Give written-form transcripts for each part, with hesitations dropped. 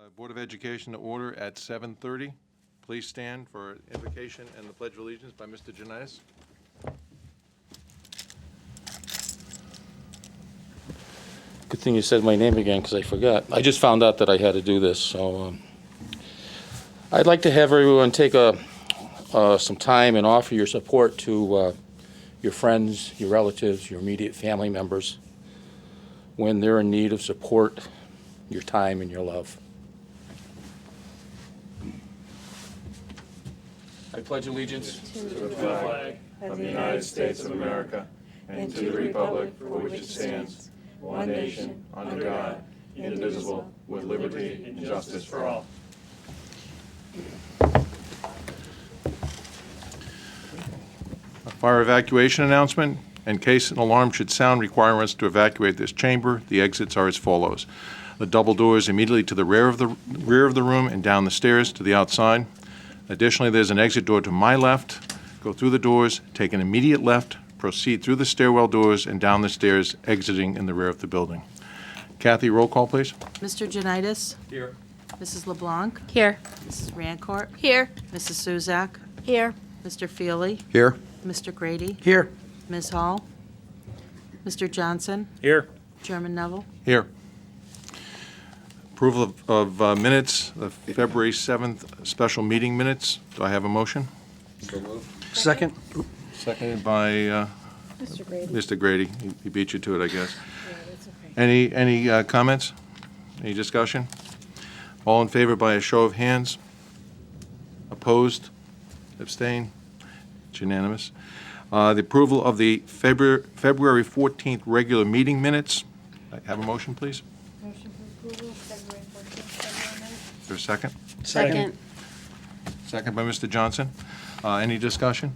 Board of Education to order at 7:30. Please stand for invocation and the Pledge of Allegiance by Mr. Janitis. Good thing you said my name again, because I forgot. I just found out that I had to do this, so I'd like to have everyone take some time and offer your support to your friends, your relatives, your immediate family members when they're in need of support, your time, and your love. I pledge allegiance To the flag of the United States of America and to the republic for which it stands, one nation, under God, indivisible, with liberty and justice for all. A fire evacuation announcement. In case an alarm should sound requiring us to evacuate this chamber, the exits are as follows. The double doors immediately to the rear of the room and down the stairs to the outside. Additionally, there's an exit door to my left. Go through the doors, take an immediate left, proceed through the stairwell doors and down the stairs, exiting in the rear of the building. Kathy, roll call, please. Mr. Janitis? Here. Mrs. LeBlanc? Here. Mrs. Rancourt? Here. Mrs. Suzak? Here. Mr. Feely? Here. Mr. Grady? Here. Ms. Hall? Mr. Johnson? Here. Chairman Neville? Here. Approval of minutes, the February 7th special meeting minutes. Do I have a motion? Second. Seconded by Mr. Grady. Mr. Grady. He beat you to it, I guess. Yeah, that's okay. Any comments? Any discussion? All in favor by a show of hands? Opposed? Abstain? It's unanimous. The approval of the February 14th regular meeting minutes. I have a motion, please? Motion for approval, February 14th, February Is there a second? Second. Second by Mr. Johnson. Any discussion?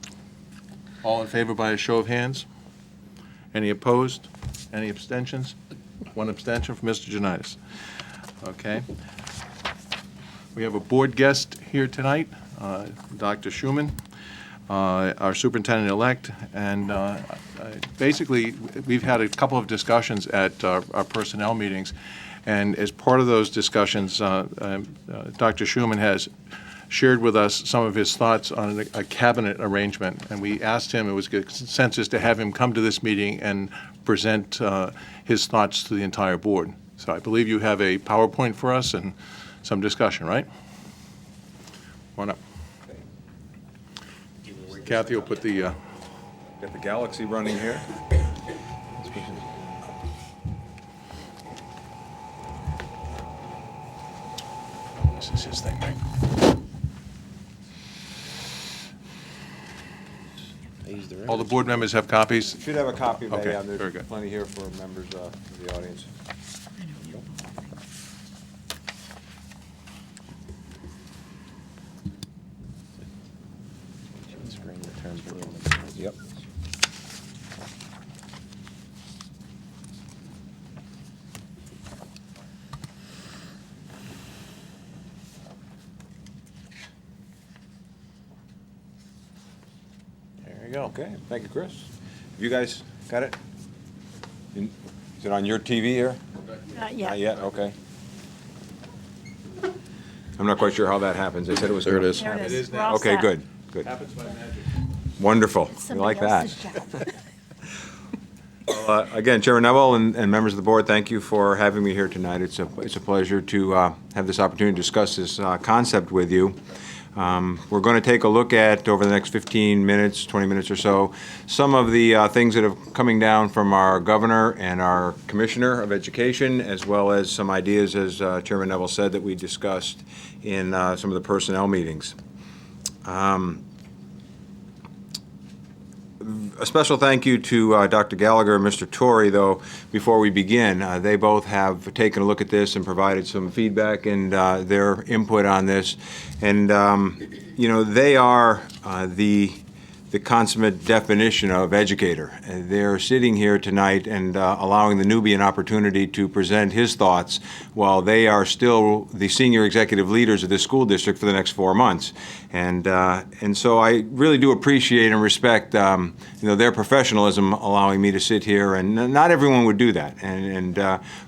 All in favor by a show of hands? Any opposed? Any abstentions? One abstention from Mr. Janitis. Okay. We have a board guest here tonight, Dr. Schumann, our superintendent-elect, and basically, we've had a couple of discussions at our personnel meetings, and as part of those discussions, Dr. Schumann has shared with us some of his thoughts on a cabinet arrangement, and we asked him, it was a consensus to have him come to this meeting and present his thoughts to the entire board. So I believe you have a PowerPoint for us and some discussion, right? Come on up. Kathy will put the, Got the Galaxy running here. this is his thing, right? All the board members have copies? Should have a copy, but Okay, yeah, very there's good. plenty here for members of the audience. Yep. There you go. Okay, thank you, Chris. You guys got it? Is it on your TV here? Not Not yet. yet, okay. I'm not quite sure how that happens. They said it was. There it is. There it It is. is We're now. all Okay, set. good, good. Happens by magic. Wonderful. We Somebody like that. else's job. Again, Chairman Neville and members of the board, thank you for having me here tonight. It's a pleasure to have this opportunity to discuss this concept with you. We're going to take a look at, over the next 15 minutes, 20 minutes or so, some of the things that are coming down from our governor and our commissioner of education, as well as some ideas, as Chairman Neville said, that we discussed in some of the personnel meetings. A special thank you to Dr. Gallagher and Mr. Torrey, though, before we begin. They both have taken a look at this and provided some feedback and their input on this. And, you know, they are the the consummate definition of educator. They're sitting here tonight and allowing the newbie an opportunity to present his thoughts while they are still the senior executive leaders of this school district for the next 4 months. And so I really do appreciate and respect their professionalism allowing me to sit here, and not everyone would do that. And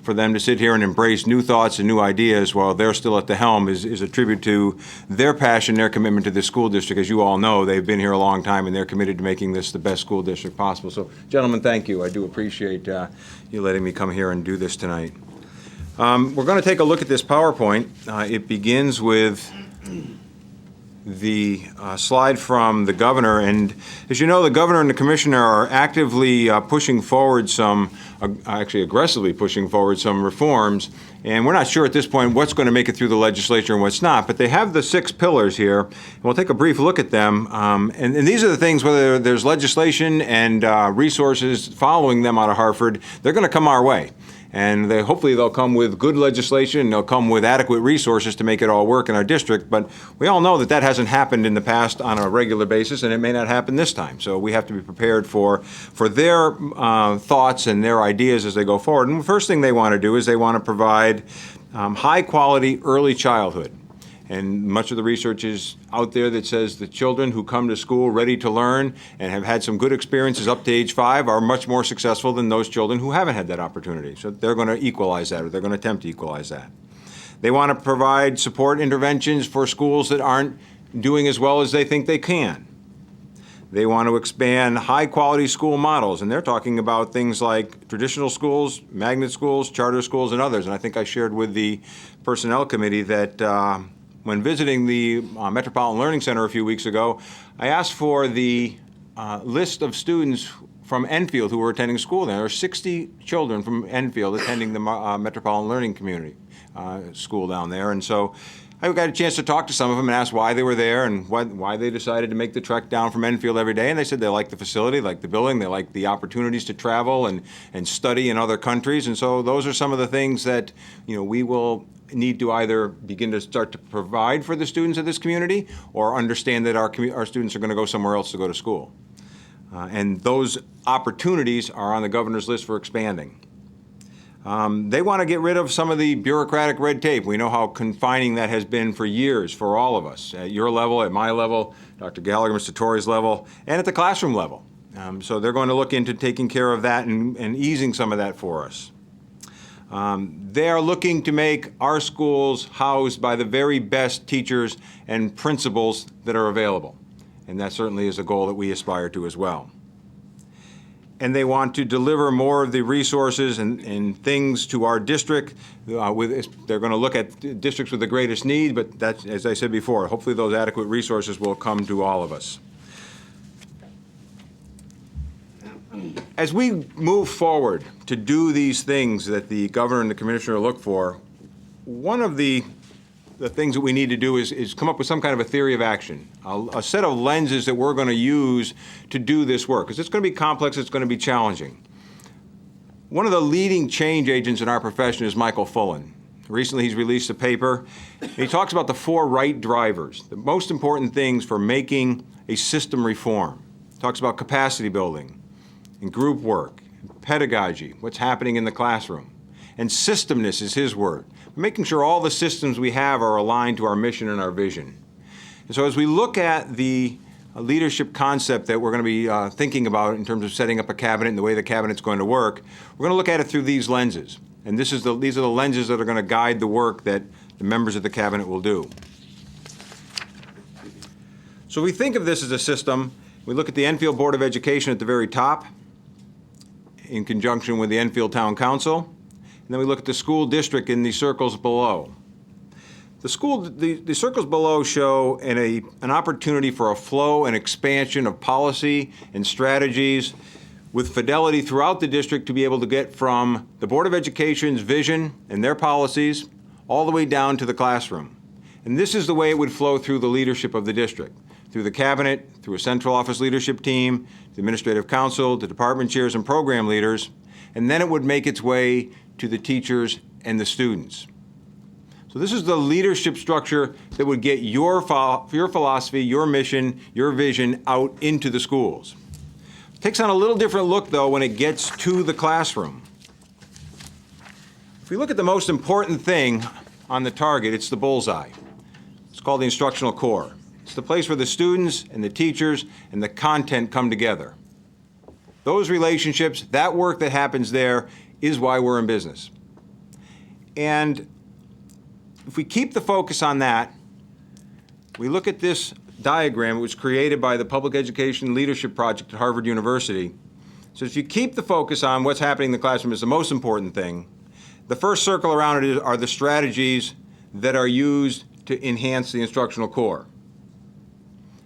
for them to sit here and embrace new thoughts and new ideas while they're still at the helm is a tribute to their passion, their commitment to this school district. As you all know, they've been here a long time and they're committed to making this the best school district possible. So, gentlemen, thank you. I do appreciate you letting me come here and do this tonight. We're going to take a look at this PowerPoint. It begins with the slide from the governor, and as you know, the governor and the commissioner are actively pushing forward actually aggressively pushing forward some reforms, and we're not sure at this point what's going to make it through the legislature and what's not, but they have the 6 pillars here, and we'll take a brief look at them, and these are the things, whether there's legislation and resources following them out of Hartford, they're going to come our way. And hopefully they'll come with good legislation, and they'll come with adequate resources to make it all work in our district. But we all know that hasn't happened in the past on a regular basis, and it may not happen this time. So we have to be prepared for their thoughts and their ideas as they go forward. And the first thing they want to do is they want to provide high-quality early childhood. And much of the research is out there that says the children who come to school ready to learn and have had some good experiences up to age 5 are much more successful than those children who haven't had that opportunity. So they're going to equalize that, or they're going to attempt to equalize that. They want to provide support interventions for schools that aren't doing as well as they think they can. They want to expand high-quality school models, and they're talking about things like traditional schools, magnet schools, charter schools, and others. And I think I shared with the Personnel Committee that when visiting the Metropolitan Learning Center a few weeks ago, I asked for the list of students from Enfield who were attending school there. There are 60 children from Enfield attending the Metropolitan Learning Community school down there. And so I got a chance to talk to some of them and ask why they were there and why they decided to make the trek down from Enfield every day. And they said they like the facility, like the building, they like the opportunities to travel and study in other countries. And so those are some of the things that we will need to either begin to start to provide for the students of this community or understand that our students are going to go somewhere else to go to school. And those opportunities are on the governor's list for expanding. They want to get rid of some of the bureaucratic red tape. We know how confining that has been for years for all of us, at your level, at my level, Dr. Gallagher, Mr. Torrey's level, and at the classroom level. So they're going to look into taking care of that and easing some of that for us. They are looking to make our schools housed by the very best teachers and principals that are available. And that certainly is a goal that we aspire to as well. And they want to deliver more of the resources and things to our district. They're going to look at districts with the greatest need, but that's, as I said before, hopefully those adequate resources will come to all of us. As we move forward to do these things that the governor and the commissioner look for, one of the things that we need to do is come up with some kind of a theory of action, a set of lenses that we're going to use to do this work, because it's going to be complex, it's going to be challenging. One of the leading change agents in our profession is Michael Fullen. Recently he's released a paper, and he talks about the 4 right drivers, the most important things for making a system reform. He talks about capacity building, and group work, pedagogy, what's happening in the classroom. And systemness is his word, making sure all the systems we have are aligned to our mission and our vision. And so as we look at the leadership concept that we're going to be thinking about in terms of setting up a cabinet and the way the cabinet's going to work, we're going to look at it through these lenses. And these are the lenses that are going to guide the work that the members of the cabinet will do. So we think of this as a system. We look at the Enfield Board of Education at the very top, in conjunction with the Enfield Town Council, and then we look at the school district in the circles below. The circles below show an opportunity for a flow and expansion of policy and strategies with fidelity throughout the district to be able to get from the Board of Education's vision and their policies all the way down to the classroom. And this is the way it would flow through the leadership of the district, through the cabinet, through a central office leadership team, the administrative council, the department chairs and program leaders, and then it would make its way to the teachers and the students. So this is the leadership structure that would get your philosophy, your mission, your vision out into the schools. It takes on a little different look, though, when it gets to the classroom. If we look at the most important thing on the target, it's the bullseye. It's called the instructional core. It's the place where the students and the teachers and the content come together. Those relationships, that work that happens there, is why we're in business. And if we keep the focus on that, we look at this diagram. It was created by the Public Education Leadership Project at Harvard University. So if you keep the focus on what's happening in the classroom is the most important thing, the first circle around it are the strategies that are used to enhance the instructional core.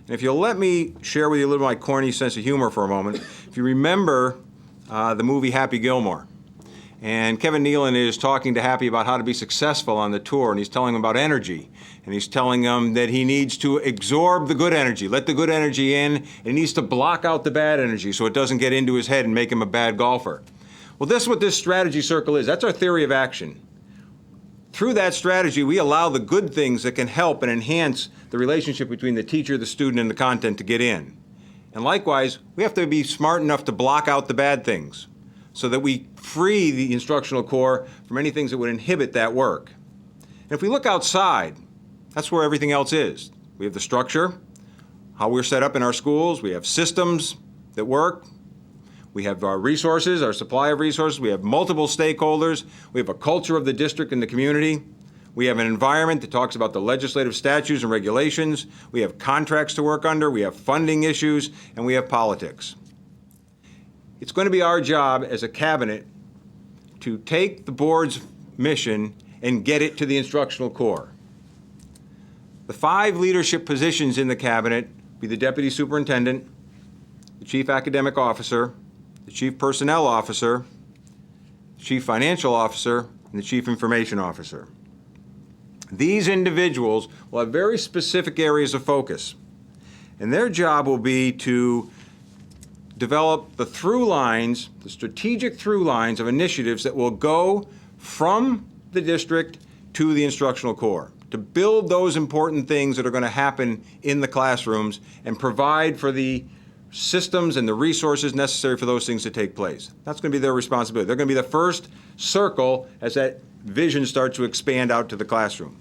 And if you'll let me share with you a little of my corny sense of humor for a moment, if you remember the movie Happy Gilmore, and Kevin Nealon is talking to Happy about how to be successful on the tour, and he's telling him about energy, and he's telling him that he needs to absorb the good energy, let the good energy in, and he needs to block out the bad energy so it doesn't get into his head and make him a bad golfer. Well, this is what this strategy circle is. That's our theory of action. Through that strategy, we allow the good things that can help and enhance the relationship between the teacher, the student, and the content to get in. And likewise, we have to be smart enough to block out the bad things so that we free the instructional core from any things that would inhibit that work. And if we look outside, that's where everything else is. We have the structure, how we're set up in our schools. We have systems that work. We have our resources, our supply of resources. We have multiple stakeholders. We have a culture of the district and the community. We have an environment that talks about the legislative statutes and regulations. We have contracts to work under. We have funding issues, and we have politics. It's going to be our job as a cabinet to take the board's mission and get it to the instructional core. The 5 leadership positions in the cabinet be the deputy superintendent, the chief academic officer, the chief personnel officer, the chief financial officer, and the chief information officer. These individuals will have very specific areas of focus, and their job will be to develop the through lines, the strategic through lines of initiatives that will go from the district to the instructional core, to build those important things that are going to happen in the classrooms and provide for the systems and the resources necessary for those things to take place. That's going to be their responsibility. They're going to be the first circle as that vision starts to expand out to the classroom.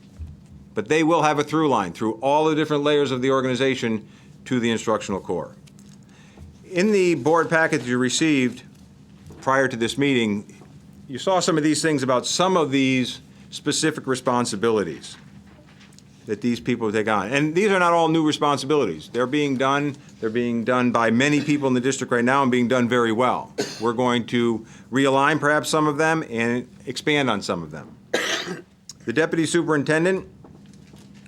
But they will have a through line through all the different layers of the organization to the instructional core. In the board packet that you received prior to this meeting, you saw some of these things about some of these specific responsibilities that these people take on. And these are not all new responsibilities. They're being done by many people in the district right now and being done very well. We're going to realign perhaps some of them and expand on some of them. The deputy superintendent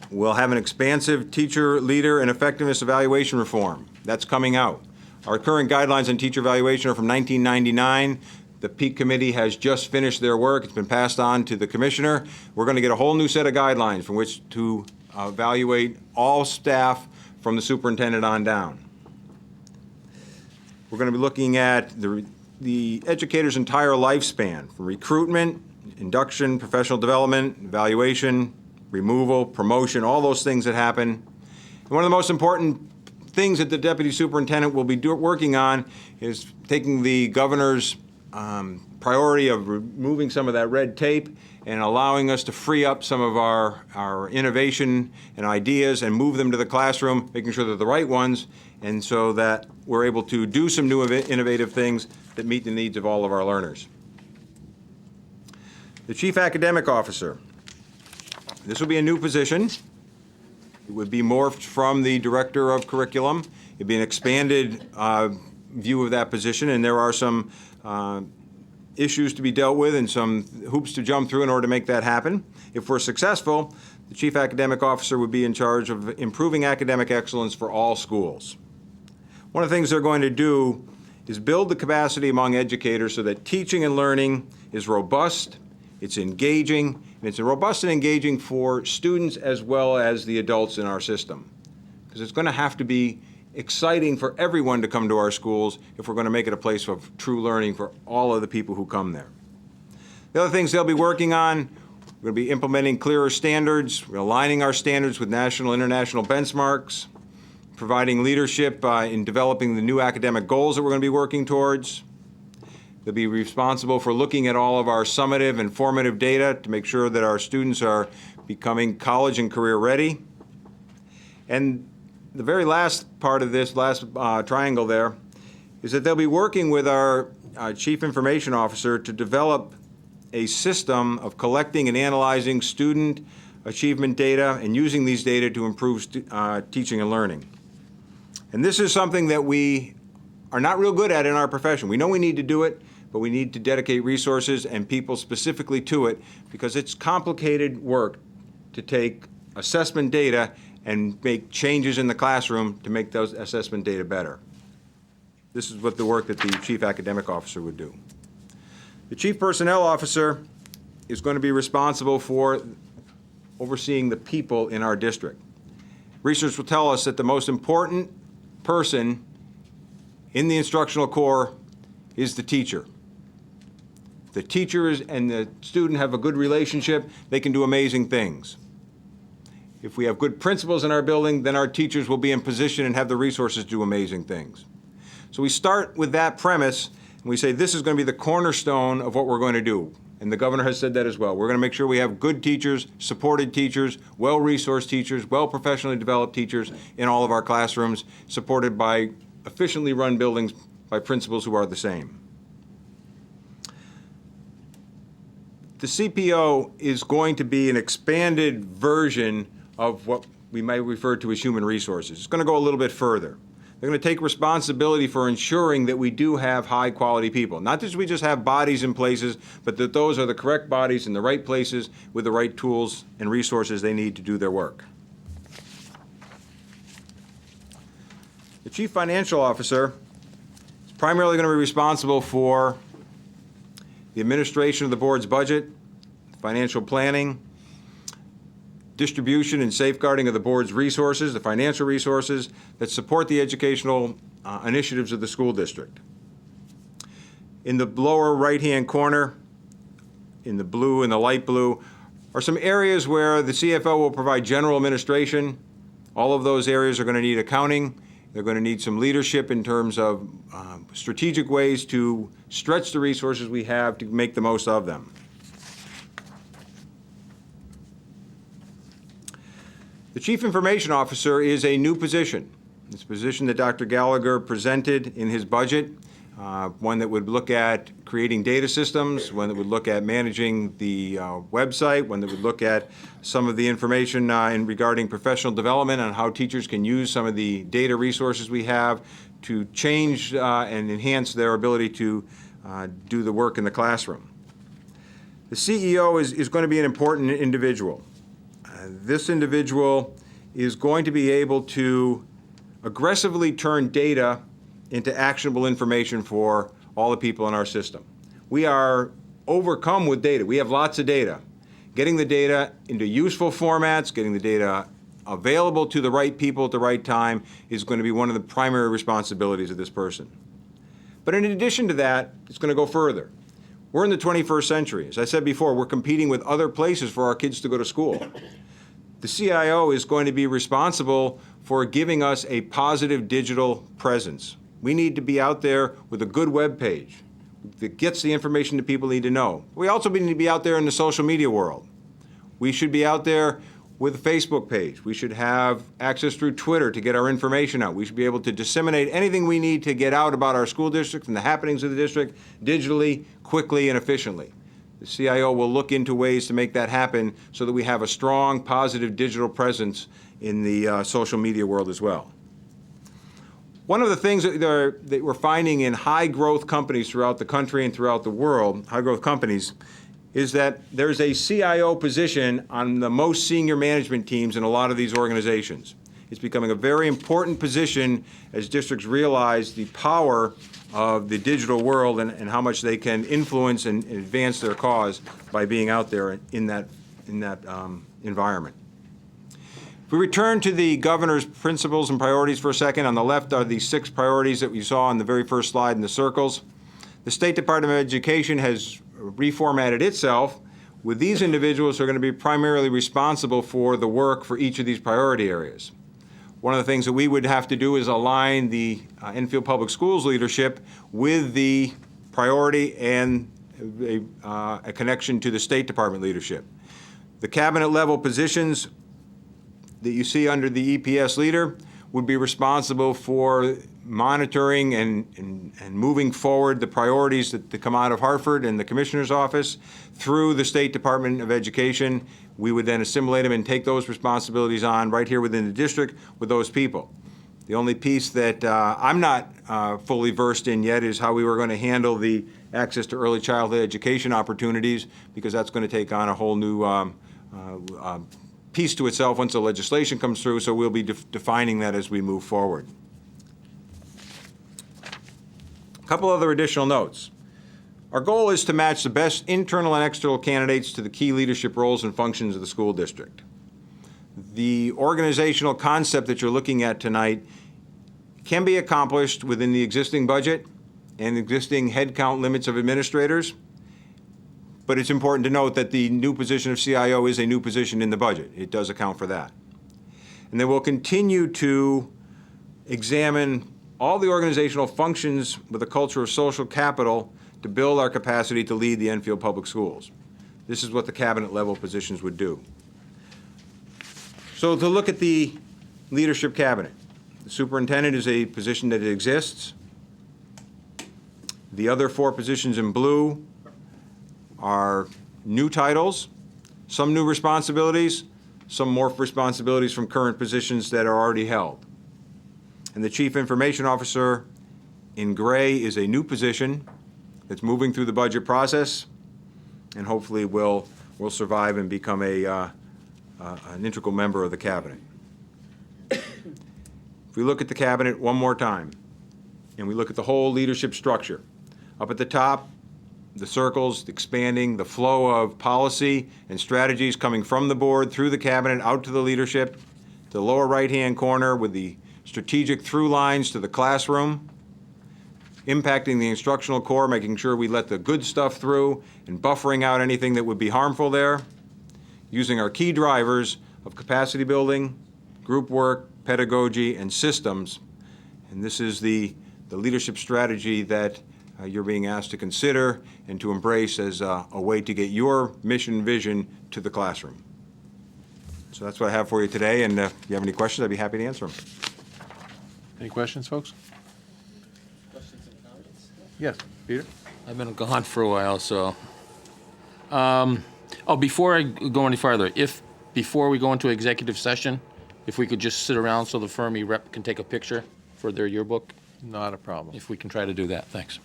will have an expansive teacher, leader, and effectiveness evaluation reform. That's coming out. Our current guidelines on teacher evaluation are from 1999. The Peak Committee has just finished their work. It's been passed on to the commissioner. We're going to get a whole new set of guidelines from which to evaluate all staff from the superintendent on down. We're going to be looking at the educator's entire lifespan, from recruitment, induction, professional development, evaluation, removal, promotion, all those things that happen. And one of the most important things that the deputy superintendent will be working on is taking the governor's priority of removing some of that red tape and allowing us to free up some of our innovation and ideas and move them to the classroom, making sure they're the right ones, and so that we're able to do some new innovative things that meet the needs of all of our learners. The Chief Academic Officer. This will be a new position. It would be morphed from the Director of Curriculum. It'd be an expanded view of that position, and there are some issues to be dealt with and some hoops to jump through in order to make that happen. If we're successful, the Chief Academic Officer would be in charge of improving academic excellence for all schools. One of the things they're going to do is build the capacity among educators so that teaching and learning is robust, it's engaging, and it's robust and engaging for students as well as the adults in our system. Because it's going to have to be exciting for everyone to come to our schools if we're going to make it a place of true learning for all of the people who come there. The other things they'll be working on We're going to be implementing clearer standards, we're aligning our standards with national and international benchmarks, providing leadership in developing the new academic goals that we're going to be working towards. They'll be responsible for looking at all of our summative and formative data to make sure that our students are becoming college and career ready. And the very last part of this, last triangle there, is that they'll be working with our Chief Information Officer to develop a system of collecting and analyzing student achievement data and using these data to improve teaching and learning. And this is something that we are not real good at in our profession. We know we need to do it, but we need to dedicate resources and people specifically to it because it's complicated work to take assessment data and make changes in the classroom to make those assessment data better. This is what the work that the Chief Academic Officer would do. The Chief Personnel Officer is going to be responsible for overseeing the people in our district. Research will tell us that the most important person in the instructional core is the teacher. If the teacher and the student have a good relationship, they can do amazing things. If we have good principals in our building, then our teachers will be in position and have the resources to do amazing things. So we start with that premise, and we say this is going to be the cornerstone of what we're going to do. And the governor has said that as well. We're going to make sure we have good teachers, supported teachers, well-resourced teachers, well-professionally developed teachers in all of our classrooms, supported by efficiently run buildings by principals who are the same. The CPO is going to be an expanded version of what we might refer to as human resources. It's going to go a little bit further. They're going to take responsibility for ensuring that we do have high-quality people. Not that we just have bodies in places, but that those are the correct bodies in the right places with the right tools and resources they need to do their work. The Chief Financial Officer is primarily going to be responsible for the administration of the board's budget, financial planning, distribution and safeguarding of the board's resources, the financial resources that support the educational initiatives of the school district. In the lower right-hand corner, in the blue and the light blue, are some areas where the CFO will provide general administration. All of those areas are going to need accounting. They're going to need some leadership in terms of strategic ways to stretch the resources we have to make the most of them. The Chief Information Officer is a new position. It's a position that Dr. Gallagher presented in his budget, one that would look at creating data systems, one that would look at managing the website, one that would look at some of the information regarding professional development on how teachers can use some of the data resources we have to change and enhance their ability to do the work in the classroom. The CEO is going to be an important individual. This individual is going to be able to aggressively turn data into actionable information for all the people in our system. We are overcome with data. We have lots of data. Getting the data into useful formats, getting the data available to the right people at the right time is going to be one of the primary responsibilities of this person. But in addition to that, it's going to go further. We're in the 21st century. As I said before, we're competing with other places for our kids to go to school. The CIO is going to be responsible for giving us a positive digital presence. We need to be out there with a good web page that gets the information that people need to know. We also need to be out there in the social media world. We should be out there with a Facebook page. We should have access through Twitter to get our information out. We should be able to disseminate anything we need to get out about our school district and the happenings of the district digitally, quickly, and efficiently. The CIO will look into ways to make that happen so that we have a strong, positive digital presence in the social media world as well. One of the things that we're finding in high-growth companies throughout the country and throughout the world, high-growth companies, is that there's a CIO position on the most senior management teams in a lot of these organizations. It's becoming a very important position as districts realize the power of the digital world and how much they can influence and advance their cause by being out there in that environment. If we return to the governor's principles and priorities for a second, on the left are the 6 priorities that we saw on the very first slide in the circles. The State Department of Education has reformatted itself with these individuals who are going to be primarily responsible for the work for each of these priority areas. One of the things that we would have to do is align the Enfield Public Schools leadership with the priority and a connection to the State Department leadership. The cabinet level positions that you see under the EPS leader would be responsible for monitoring and moving forward the priorities that come out of Hartford and the Commissioner's office through the State Department of Education. We would then assimilate them and take those responsibilities on right here within the district with those people. The only piece that I'm not fully versed in yet is how we were going to handle the access to early childhood education opportunities, because that's going to take on a whole new piece to itself once the legislation comes through, so we'll be defining that as we move forward. A couple other additional notes. Our goal is to match the best internal and external candidates to the key leadership roles and functions of the school district. The organizational concept that you're looking at tonight can be accomplished within the existing budget and existing headcount limits of administrators, but it's important to note that the new position of CIO is a new position in the budget. It does account for that. And then we'll continue to examine all the organizational functions with a culture of social capital to build our capacity to lead the Enfield Public Schools. This is what the cabinet level positions would do. So to look at the leadership cabinet, the superintendent is a position that exists. The other 4 positions in blue are new titles, some new responsibilities, some more responsibilities from current positions that are already held. And the Chief Information Officer in gray is a new position that's moving through the budget process and hopefully will survive and become an integral member of the cabinet. If we look at the cabinet one more time and we look at the whole leadership structure, up at the top, the circles expanding the flow of policy and strategies coming from the board through the cabinet out to the leadership, to the lower right-hand corner with the strategic through lines to the classroom, impacting the instructional core, making sure we let the good stuff through and buffering out anything that would be harmful there, using our key drivers of capacity building, group work, pedagogy, and systems. And this is the leadership strategy that you're being asked to consider and to embrace as a way to get your mission vision to the classroom. So that's what I have for you today, and if you have any questions, I'd be happy to answer them. Any questions, folks? Questions and comments? Yes, Peter? I've been gone for a while, so. Before I go any farther, before we go into executive session, if we could just sit around so the Fermi rep can take a picture for their yearbook, Not a problem. if we can try to do that, thanks.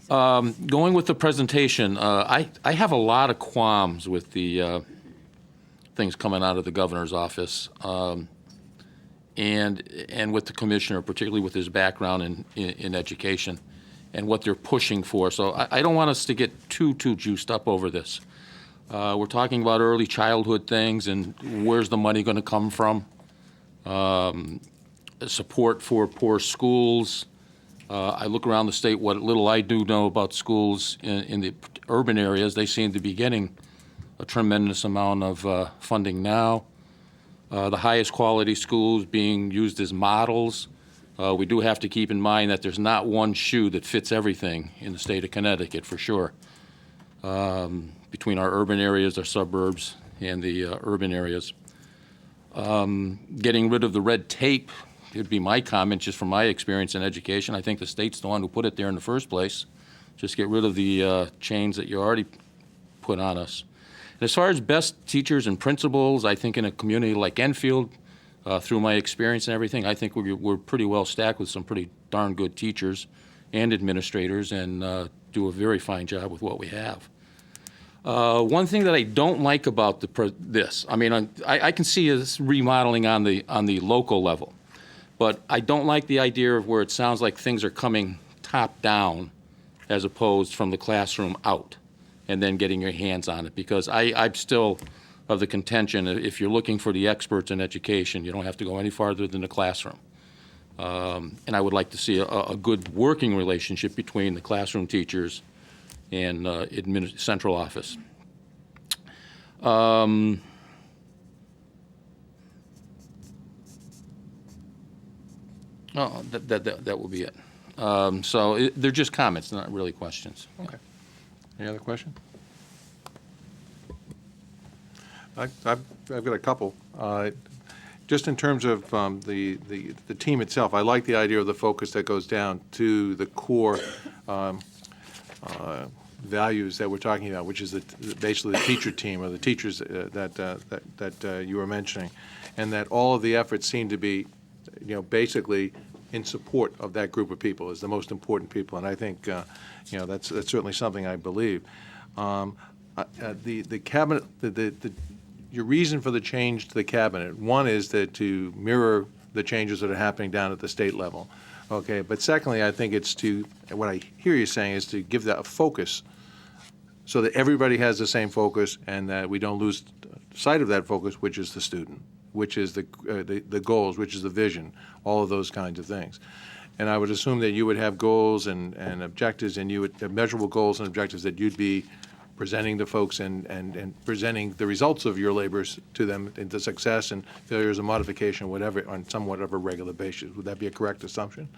Going with the presentation, I have a lot of qualms with the things coming out of the governor's office, and with the commissioner, particularly with his background in education and what they're pushing for. So I don't want us to get too juiced up over this. We're talking about early childhood things and where's the money going to come from, support for poor schools. I look around the state, what little I do know about schools in the urban areas, they seem to be getting a tremendous amount of funding now. The highest quality schools being used as models. We do have to keep in mind that there's not one shoe that fits everything in the state of Connecticut, for sure. Between our urban areas, our suburbs, and the urban areas. Getting rid of the red tape would be my comment, just from my experience in education. I think the state's the one who put it there in the first place. Just get rid of the chains that you already put on us. And as far as best teachers and principals, I think in a community like Enfield, through my experience and everything, I think we're pretty well stacked with some pretty darn good teachers and administrators, and do a very fine job with what we have. One thing that I don't like about this, I mean, I can see this remodeling on the local level, but I don't like the idea of where it sounds like things are coming top down as opposed from the classroom out and then getting your hands on it, because I'm still of the contention, if you're looking for the experts in education, you don't have to go any farther than the classroom. And I would like to see a good working relationship between the classroom teachers and central office. Oh, that will be it. They're just comments, not really questions. Okay. Any other question? I've got a couple. Just in terms of the team itself, I like the idea of the focus that goes down to the core values that we're talking about, which is basically the teacher team or the teachers that you were mentioning, and that all of the efforts seem to be, basically in support of that group of people as the most important people. And I think, that's certainly something I believe. The cabinet, your reason for the change to the cabinet, one is that to mirror the changes that are happening down at the state level. Okay, but secondly, I think it's what I hear you saying is to give that a focus so that everybody has the same focus and that we don't lose sight of that focus, which is the student, which is the goals, which is the vision, all of those kinds of things. And I would assume that you would have goals and objectives, and you would have measurable goals and objectives that you'd be presenting to folks and presenting the results of your labors to them into success and failures and modification, whatever, on somewhat of a regular basis. Would that be a correct assumption?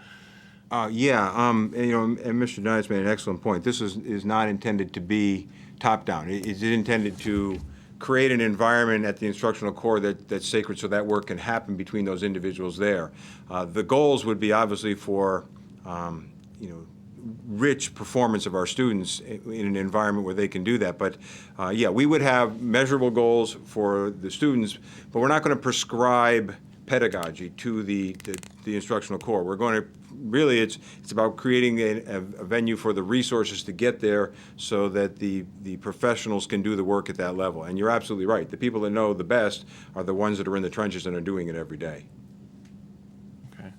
Yeah, and Mr. Knights made an excellent point. This is not intended to be top-down. It's intended to create an environment at the instructional core that's sacred so that work can happen between those individuals there. The goals would be obviously for, rich performance of our students in an environment where they can do that. But, yeah, we would have measurable goals for the students, but we're not going to prescribe pedagogy to the instructional core. We're going to really, it's about creating a venue for the resources to get there so that the professionals can do the work at that level. And you're absolutely right. The people that know the best are the ones that are in the trenches and are doing it every day. Okay.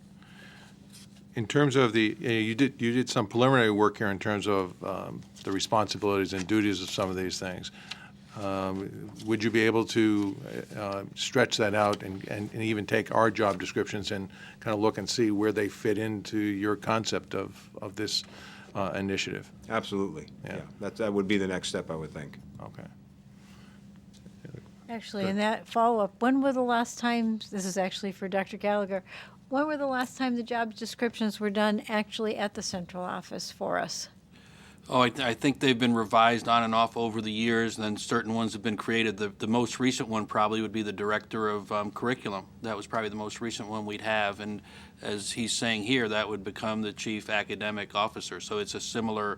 In terms of you did some preliminary work here in terms of the responsibilities and duties of some of these things. Would you be able to stretch that out and even take our job descriptions and kind of look and see where they fit into your concept of this initiative? Absolutely. Yeah. That would be the next step, I would think. Okay. Actually, in that follow-up, when were the last times, this is actually for Dr. Gallagher, when were the last time the job descriptions were done actually at the central office for us? Oh, I think they've been revised on and off over the years, and then certain ones have been created. The most recent one probably would be the director of curriculum. That was probably the most recent one we'd have, and as he's saying here, that would become the chief academic officer. So it's a similar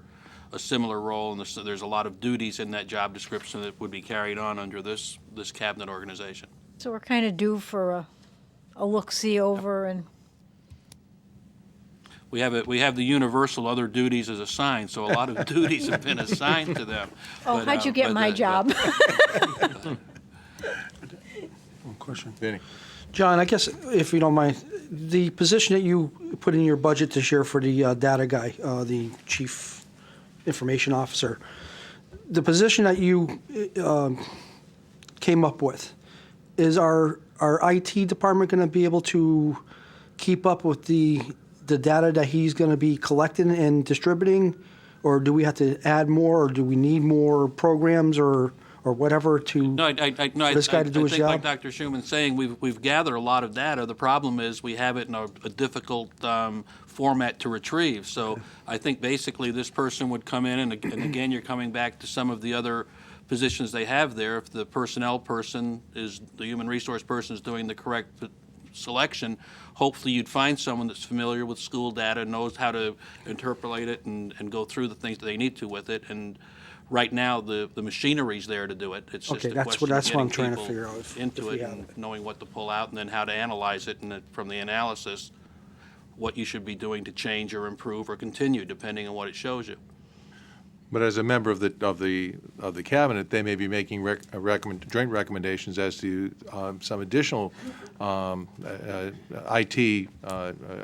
role, and there's a lot of duties in that job description that would be carried on under this cabinet organization. So we're kind of due for a look-see over and We have the universal other duties as assigned, so a lot of duties have been assigned to them. oh, But, how'd you get my job? Question. Vinny? John, I guess if you don't mind, the position that you put in your budget this year for the data guy, the chief information officer, the position that you came up with, is our IT department going to be able to keep up with the data that he's going to be collecting and distributing, or do we have to add more, or do we need more programs or whatever to No, for this guy to do his I think like job? Dr. Schuman's saying, we've gathered a lot of data. The problem is we have it in a difficult format to retrieve. So I think basically this person would come in, and again, you're coming back to some of the other positions they have there. If the personnel person the human resource person is doing the correct selection, hopefully you'd find someone that's familiar with school data, knows how to interpolate it and go through the things that they need to with it. And right now, the machinery's there to do it. It's just Okay, a that's question what I'm of trying getting to figure people out if into we it have and it. knowing what to pull out and then how to analyze it, and then from the analysis, what you should be doing to change or improve or continue, depending on what it shows you. But as a member of the cabinet, they may be making joint recommendations as to some additional IT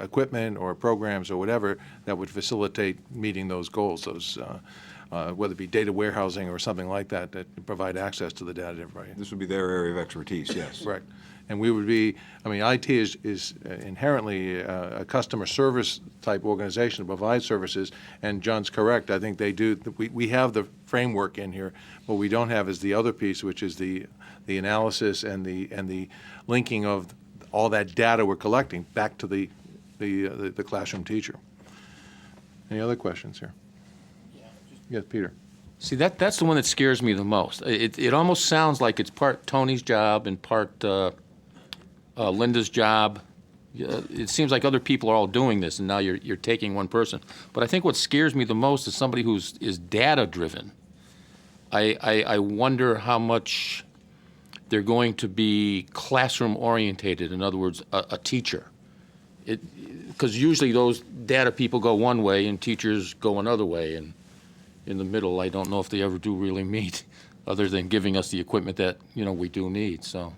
equipment or programs or whatever that would facilitate meeting those goals. whether it be data warehousing or something like that, that provide access to the data to everybody. This would be their area of expertise, yes. Correct. And we would be, I mean, IT is inherently a customer service type organization to provide services, and John's correct. I think they do, we have the framework in here. What we don't have is the other piece, which is the analysis and the linking of all that data we're collecting back to the classroom teacher. Any other questions here? Yes, Peter. See, that's the one that scares me the most. It almost sounds like it's part Tony's job and part Linda's job. It seems like other people are all doing this, and now you're taking one person. But I think what scares me the most is somebody is data-driven. I wonder how much they're going to be classroom-orientated, in other words, a teacher. Because usually those data people go one way and teachers go another way, and in the middle, I don't know if they ever do really meet, other than giving us the equipment that, we do need, so.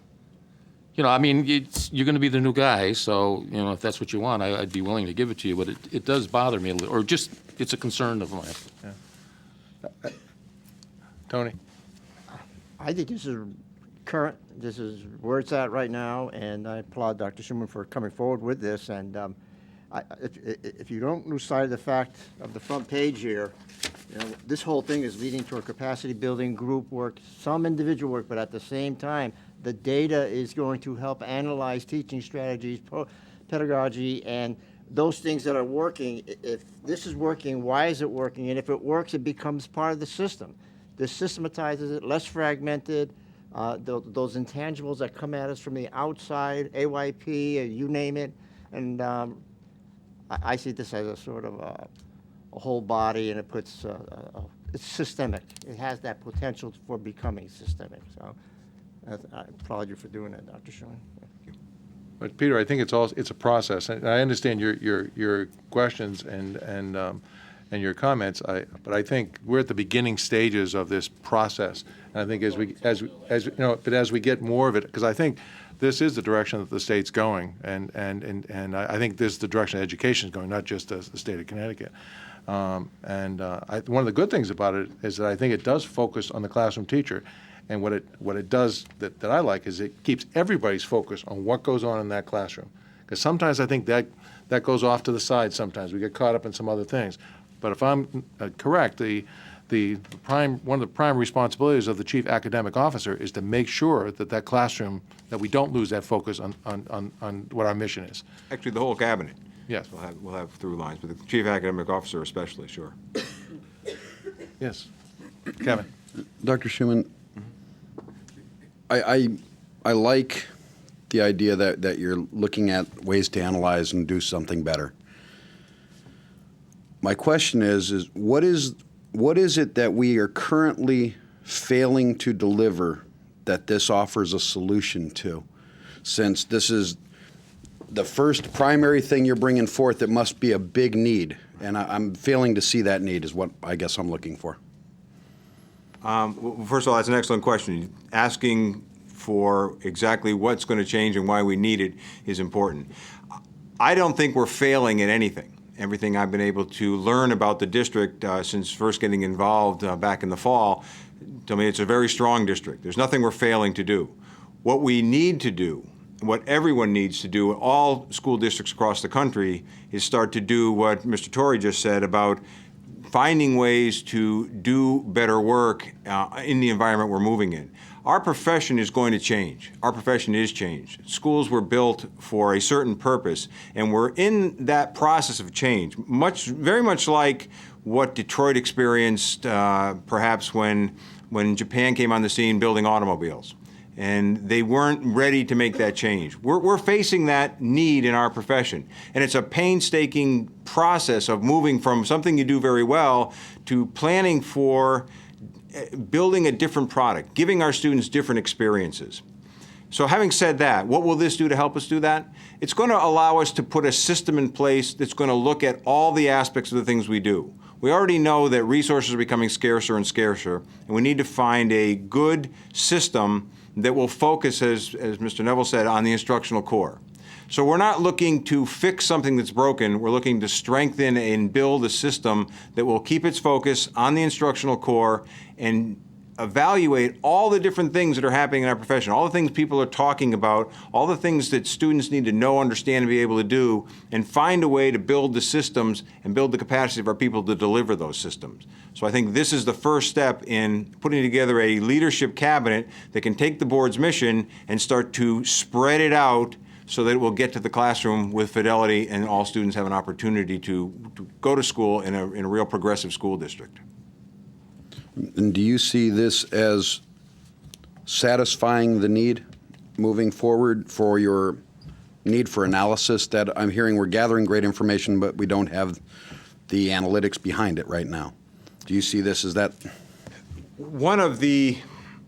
I mean, you're going to be the new guy, so, if that's what you want, I'd be willing to give it to you, but it does bother me a little, or just, it's a concern of mine. Tony? I think this is current. This is where it's at right now, and I applaud Dr. Schumann for coming forward with this. And if you don't lose sight of the fact of the front page here, this whole thing is leading toward capacity building, group work, some individual work, but at the same time, the data is going to help analyze teaching strategies, pedagogy, and those things that are working. If this is working, why is it working? And if it works, it becomes part of the system. This systematizes it, less fragmented. Those intangibles that come at us from the outside, AYP, you name it. And I see this as a sort of a whole body, and it puts, it's systemic. It has that potential for becoming systemic. So I applaud you for doing that, Dr. Schumann. But Peter, I think it's a process. And I understand your questions and your comments. But I think we're at the beginning stages of this process. And I think as we get more of it, because I think this is the direction that the state's going, and I think this is the direction education is going, not just the state of Connecticut. One of the good things about it is that I think it does focus on the classroom teacher. And what it does that I like is it keeps everybody's focus on what goes on in that classroom. Because sometimes I think that goes off to the side sometimes. We get caught up in some other things. But if I'm correct, one of the prime responsibilities of the chief academic officer is to make sure that classroom, that we don't lose that focus on what our mission is. Actually, the whole cabinet. Yes. We'll have through lines, but the chief academic officer especially, sure. Yes. Kevin. Dr. Schumann, I like the idea that you're looking at ways to analyze and do something better. My question is what is it that we are currently failing to deliver that this offers a solution to? Since this is the first primary thing you're bringing forth, it must be a big need, and I'm failing to see that need is what I guess I'm looking for. Well, first of all, that's an excellent question. Asking for exactly what's going to change and why we need it is important. I don't think we're failing at anything. Everything I've been able to learn about the district since first getting involved back in the fall told me it's a very strong district. There's nothing we're failing to do. What we need to do, what everyone needs to do, all school districts across the country, is start to do what Mr. Torrey just said about finding ways to do better work in the environment we're moving in. Our profession is going to change. Our profession is changed. Schools were built for a certain purpose, and we're in that process of change, very much like what Detroit experienced perhaps when Japan came on the scene building automobiles. And they weren't ready to make that change. We're facing that need in our profession. And it's a painstaking process of moving from something you do very well to planning for building a different product, giving our students different experiences. So having said that, what will this do to help us do that? It's going to allow us to put a system in place that's going to look at all the aspects of the things we do. We already know that resources are becoming scarcer and scarcer, and we need to find a good system that will focus, as Mr. Neville said, on the instructional core. So we're not looking to fix something that's broken. We're looking to strengthen and build a system that will keep its focus on the instructional core and evaluate all the different things that are happening in our profession, all the things people are talking about, all the things that students need to know, understand, and be able to do, and find a way to build the systems and build the capacity of our people to deliver those systems. So I think this is the first step in putting together a leadership cabinet that can take the board's mission and start to spread it out so that it will get to the classroom with fidelity and all students have an opportunity to go to school in a real progressive school district. And do you see this as satisfying the need moving forward for your need for analysis that I'm hearing we're gathering great information, but we don't have the analytics behind it right now? Do you see this as that? One of the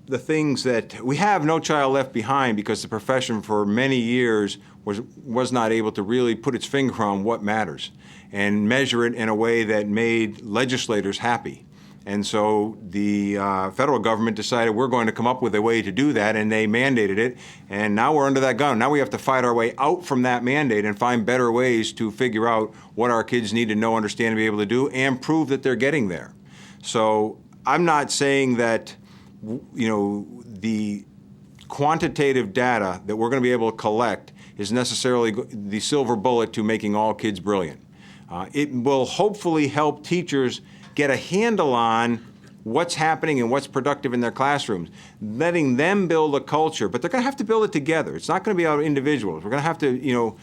things that we have No Child Left Behind because the profession for many years was not able to really put its finger on what matters and measure it in a way that made legislators happy. And so the federal government decided we're going to come up with a way to do that, and they mandated it. And now we're under that gun. Now we have to fight our way out from that mandate and find better ways to figure out what our kids need to know, understand, and be able to do, and prove that they're getting there. So I'm not saying that, you know, the quantitative data that we're going to be able to collect is necessarily the silver bullet to making all kids brilliant. It will hopefully help teachers get a handle on what's happening and what's productive in their classrooms, letting them build a culture, but they're going to have to build it together. It's not going to be out of individuals. We're going to have to, you know,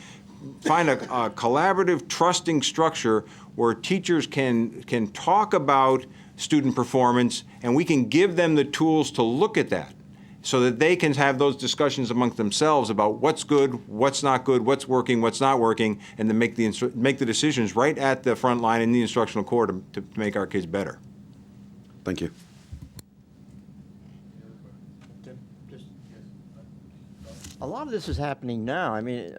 find a collaborative, trusting structure where teachers can talk about student performance, and we can give them the tools to look at that so that they can have those discussions amongst themselves about what's good, what's not good, what's working, what's not working, and to make the decisions right at the front line in the instructional core to make our kids better. Thank you. A lot of this is happening now. I mean,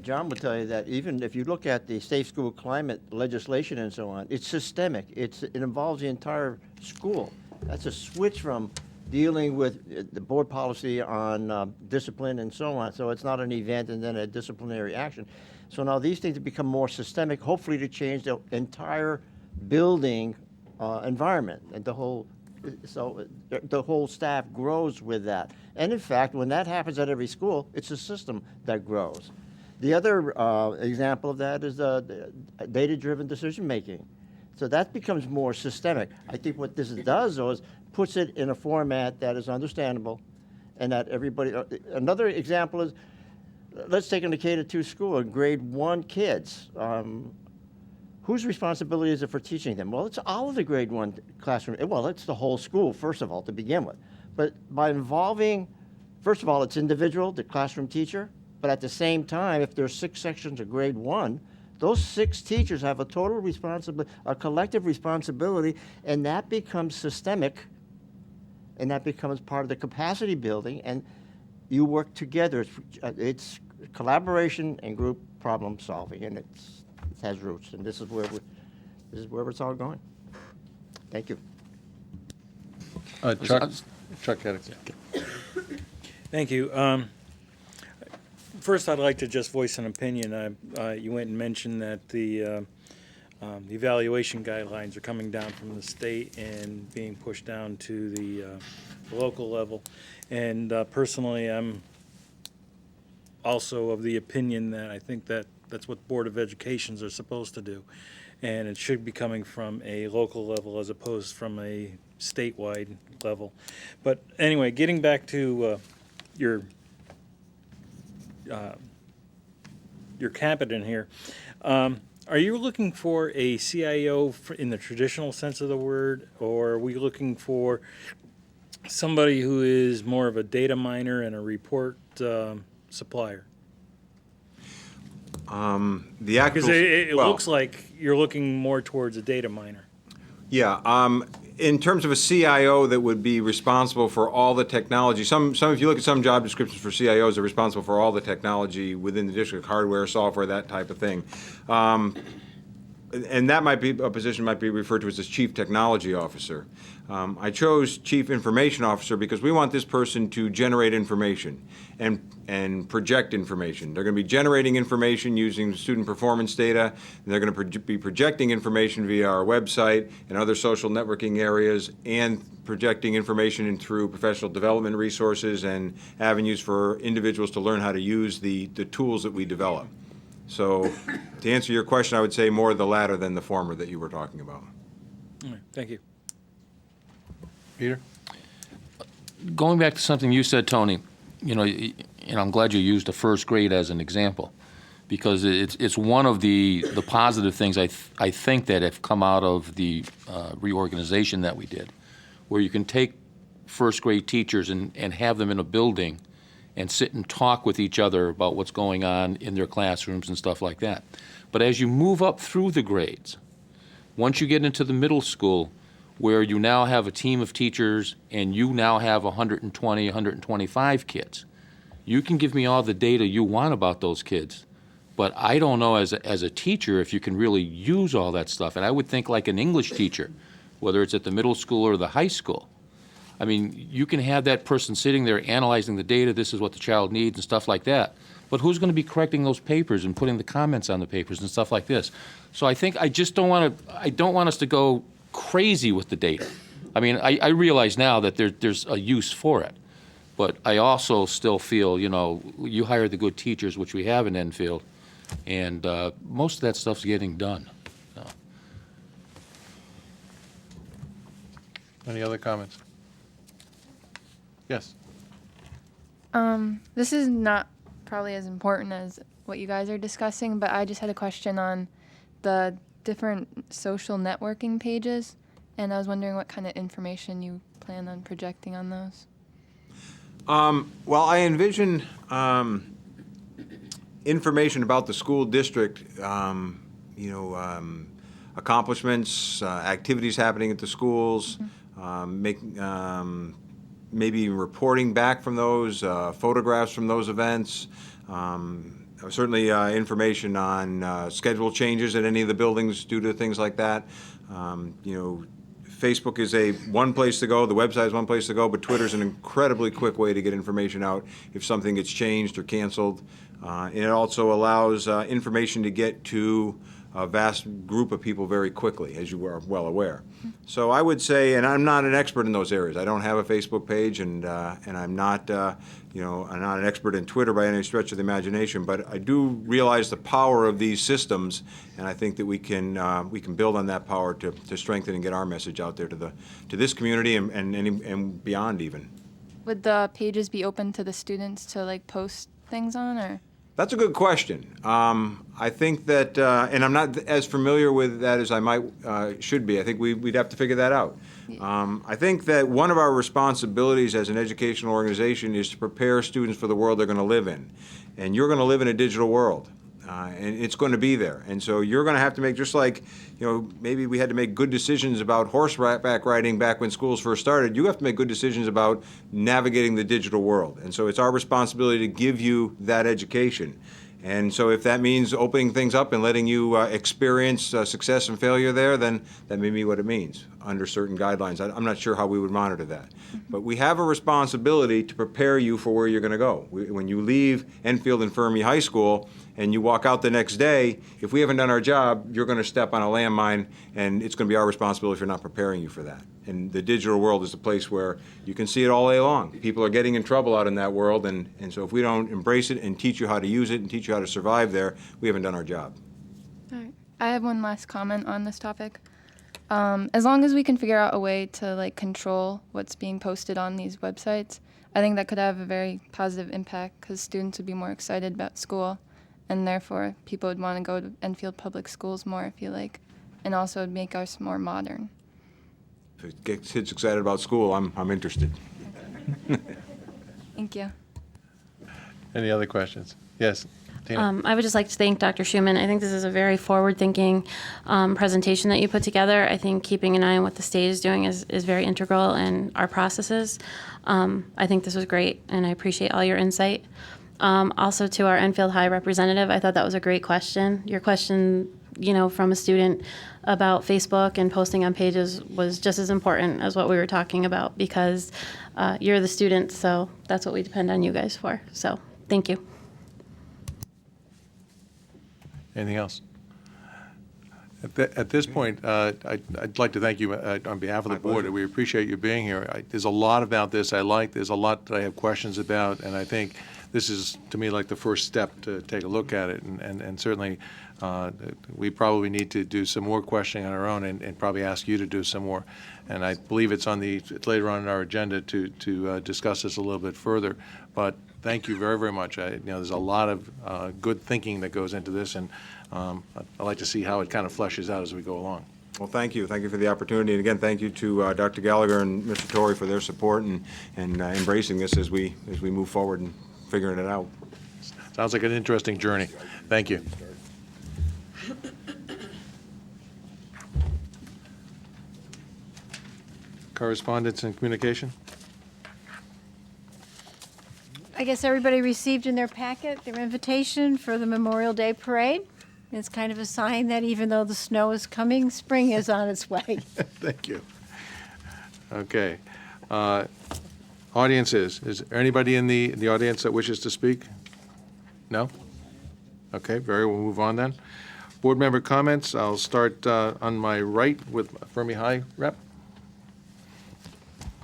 John would tell you that even if you look at the safe school climate legislation and so on, it's systemic. It involves the entire school. That's a switch from dealing with the board policy on discipline and so on. So it's not an event and then a disciplinary action. So now these things have become more systemic, hopefully to change the entire building environment and the whole staff grows with that. And in fact, when that happens at every school, it's a system that grows. The other example of that is data-driven decision-making. So that becomes more systemic. I think what this does, though, is puts it in a format that is understandable and that everybody, another example is, let's take an K-2 school, and grade 1 kids. Whose responsibility is it for teaching them? Well, it's all of the grade 1 classroom. Well, it's the whole school, first of all, to begin with. But by involving, first of all, it's individual, the classroom teacher, but at the same time, if there's 6 sections of grade 1, those 6 teachers have a total responsibility, a collective responsibility, and that becomes systemic, and that becomes part of the capacity building, and you work together. It's collaboration and group problem solving, and it has roots, and this is where it's all going. Thank you. Chuck had it. Thank you. First, I'd like to just voice an opinion. You went and mentioned that the evaluation guidelines are coming down from the state and being pushed down to the local level. And personally, I'm also of the opinion that I think that that's what Board of Educations are supposed to do. And it should be coming from a local level as opposed from a statewide level. But anyway, getting back to your cabinet here, are you looking for a CIO in the traditional sense of the word, or are we looking for somebody who is more of a data miner and a report supplier? The actual, Because it well, looks like you're looking more towards a data miner. Yeah, in terms of a CIO that would be responsible for all the technology, some if you look at some job descriptions for CIOs, they're responsible for all the technology within the district, hardware, software, that type of thing. and that might be, a position might be referred to as Chief Technology Officer. I chose Chief Information Officer because we want this person to generate information and project information. They're going to be generating information using student performance data, and they're going to be projecting information via our website and other social networking areas, and projecting information in through professional development resources and avenues for individuals to learn how to use the tools that we develop. So to answer your question, I would say more the latter than the former that you were talking about. All right, thank you. Peter? Going back to something you said, Tony, you know, and I'm glad you used the first grade as an example, because it's one of the positive things I think that have come out of the reorganization that we did, where you can take first grade teachers and have them in a building and sit and talk with each other about what's going on in their classrooms and stuff like that. But as you move up through the grades, once you get into the middle school, where you now have a team of teachers and you now have 120, 125 kids, you can give me all the data you want about those kids, but I don't know as a teacher if you can really use all that stuff. And I would think like an English teacher, whether it's at the middle school or the high school. I mean, you can have that person sitting there analyzing the data, this is what the child needs and stuff like that. But who's going to be correcting those papers and putting the comments on the papers and stuff like this? So I think I don't want us to go crazy with the data. I mean, I realize now that there's a use for it. But I also still feel, you know, you hire the good teachers, which we have in Enfield, and most of that stuff's getting done. So. Any other comments? Yes. This is not probably as important as what you guys are discussing, but I just had a question on the different social networking pages, and I was wondering what kind of information you plan on projecting on those. Well, I envision information about the school district, accomplishments, activities happening at the schools, maybe reporting back from those, photographs from those events, certainly information on schedule changes at any of the buildings due to things like that. Facebook is one place to go, the website is one place to go, but Twitter's an incredibly quick way to get information out if something gets changed or canceled. And it also allows information to get to a vast group of people very quickly, as you are well aware. So I would say, and I'm not an expert in those areas. I don't have a Facebook page, and I'm not, I'm not an expert in Twitter by any stretch of the imagination. But I do realize the power of these systems, and I think that we can build on that power to strengthen and get our message out there to this community and beyond even. Would the pages be open to the students to like post things on, or? That's a good question. I think that, and I'm not as familiar with that as I should be. I think we'd have to figure that out. I think that one of our responsibilities as an educational organization is to prepare students for the world they're going to live in. And you're going to live in a digital world. And it's going to be there. And so you're going to have to make, just like, maybe we had to make good decisions about horseback riding back when schools first started, you have to make good decisions about navigating the digital world. And so it's our responsibility to give you that education. And so if that means opening things up and letting you experience success and failure there, then that may be what it means under certain guidelines. I'm not sure how we would monitor that. But we have a responsibility to prepare you for where you're going to go. When you leave Enfield and Fermi High School and you walk out the next day, if we haven't done our job, you're going to step on a landmine, and it's going to be our responsibility if we're not preparing you for that. And the digital world is the place where you can see it all day long. People are getting in trouble out in that world, and so if we don't embrace it and teach you how to use it and teach you how to survive there, we haven't done our job. All right. I have one last comment on this topic. As long as we can figure out a way to like control what's being posted on these websites, I think that could have a very positive impact because students would be more excited about school, and therefore people would want to go to Enfield Public Schools more, I feel like, and also would make us more modern. If it gets kids excited about school, I'm interested. Thank you. Any other questions? Yes, Tina? I would just like to thank Dr. Schuman. I think this is a very forward-thinking presentation that you put together. I think keeping an eye on what the state is doing is very integral in our processes. I think this was great, and I appreciate all your insight. Also, to our Enfield High representative, I thought that was a great question. Your question, from a student about Facebook and posting on pages was just as important as what we were talking about, because you're the students, so that's what we depend on you guys for. So thank you. Anything else? At this point, I'd like to thank you on behalf of the board. We appreciate you being here. There's a lot about this I like. There's a lot that I have questions about, and I think this is, to me, like the first step to take a look at it. And certainly, we probably need to do some more questioning on our own and probably ask you to do some more. And I believe it's later on in our agenda to discuss this a little bit further. But thank you very, very much. There's a lot of good thinking that goes into this, and I'd like to see how it kind of fleshes out as we go along. Well, thank you. Thank you for the opportunity. And again, thank you to Dr. Gallagher and Mr. Torrey for their support and embracing this as we move forward and figuring it out. Sounds like an interesting journey. Thank you. Correspondence and communication? I guess everybody received in their packet their invitation for the Memorial Day Parade. It's kind of a sign that even though the snow is coming, spring is on its way. Thank you. Okay. Audiences. Is there anybody in the audience that wishes to speak? No? Okay, we'll move on then. Board member comments. I'll start on my right with Fermi High rep.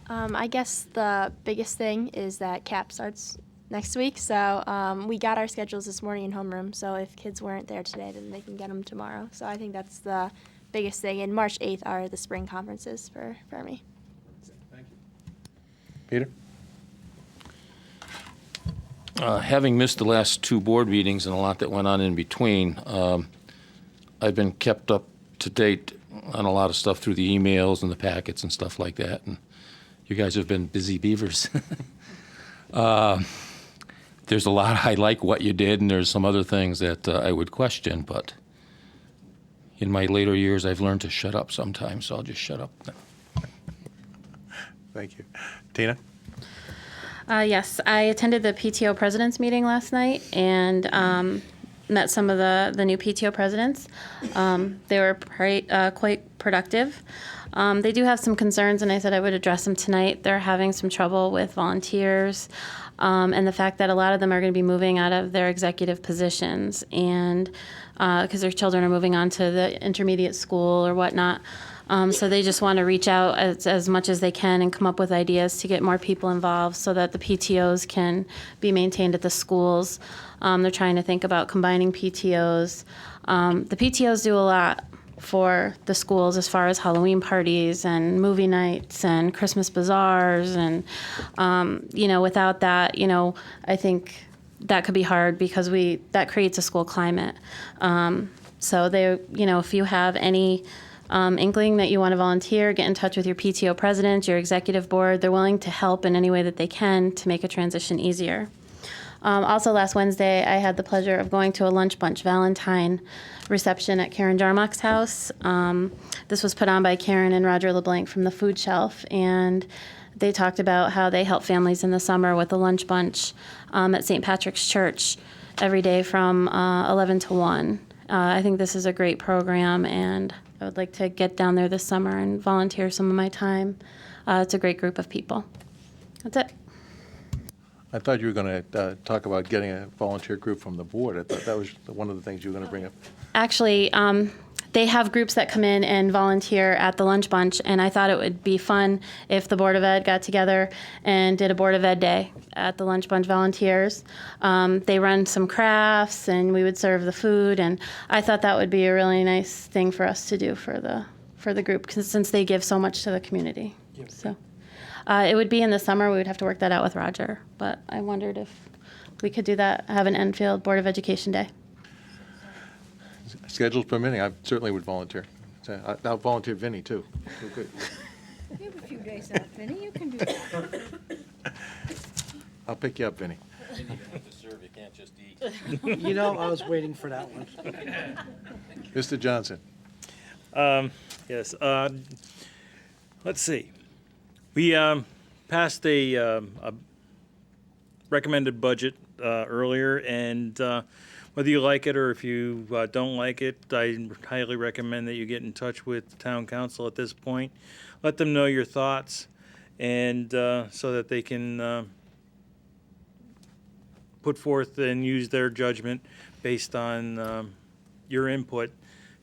I guess the biggest thing is that CAP starts next week, so we got our schedules this morning in homeroom, so if kids weren't there today, then they can get them tomorrow. So I think that's the biggest thing, and March 8th are the spring conferences for Fermi. Thank you. Peter? Having missed the last two board meetings and a lot that went on in between, I've been kept up to date on a lot of stuff through the emails and the packets and stuff like that, and you guys have been busy beavers. There's a lot, I like what you did, and there's some other things that I would question, but in my later years, I've learned to shut up sometimes, so I'll just shut up. Thank you. Tina? Yes, I attended the PTO presidents meeting last night and met some of the new PTO presidents. They were quite productive. They do have some concerns, and I said I would address them tonight. They're having some trouble with volunteers, and the fact that a lot of them are going to be moving out of their executive positions, and because their children are moving on to the intermediate school or whatnot. So they just want to reach out as much as they can and come up with ideas to get more people involved so that the PTOs can be maintained at the schools. They're trying to think about combining PTOs. The PTOs do a lot for the schools as far as Halloween parties and movie nights and Christmas bazaars. And, without that, I think that could be hard because that creates a school climate. So if you have any inkling that you want to volunteer, get in touch with your PTO president, your executive board. They're willing to help in any way that they can to make a transition easier. Also, last Wednesday, I had the pleasure of going to a lunch bunch Valentine reception at Karen Jarmock's house. This was put on by Karen and Roger LeBlanc from the Food Shelf, and they talked about how they help families in the summer with a lunch bunch at St. Patrick's Church every day from 11 to 1. I think this is a great program, and I would like to get down there this summer and volunteer some of my time. It's a great group of people. That's it. I thought you were going to talk about getting a volunteer group from the board. I thought that was one of the things you were going to bring up. Actually, they have groups that come in and volunteer at the lunch bunch, and I thought it would be fun if the Board of Ed got together and did a Board of Ed day at the lunch bunch volunteers. They run some crafts, and we would serve the food, and I thought that would be a really nice thing for us to do for the group, since they give so much to the community. Yep. So it would be in the summer. We would have to work that out with Roger, but I wondered if we could do that, have an Enfield Board of Education day. Schedules permitting, I certainly would volunteer. I'll volunteer Vinny, too. Good. You have a few days off, Vinny. You can do that. I'll pick you up, Vinny. You have to serve, you can't just eat. I was waiting for that one. Mr. Johnson. Yes. Let's see. We passed a recommended budget earlier, and whether you like it or if you don't like it, I highly recommend that you get in touch with the town council at this point. Let them know your thoughts, and so that they can put forth and use their judgment based on your input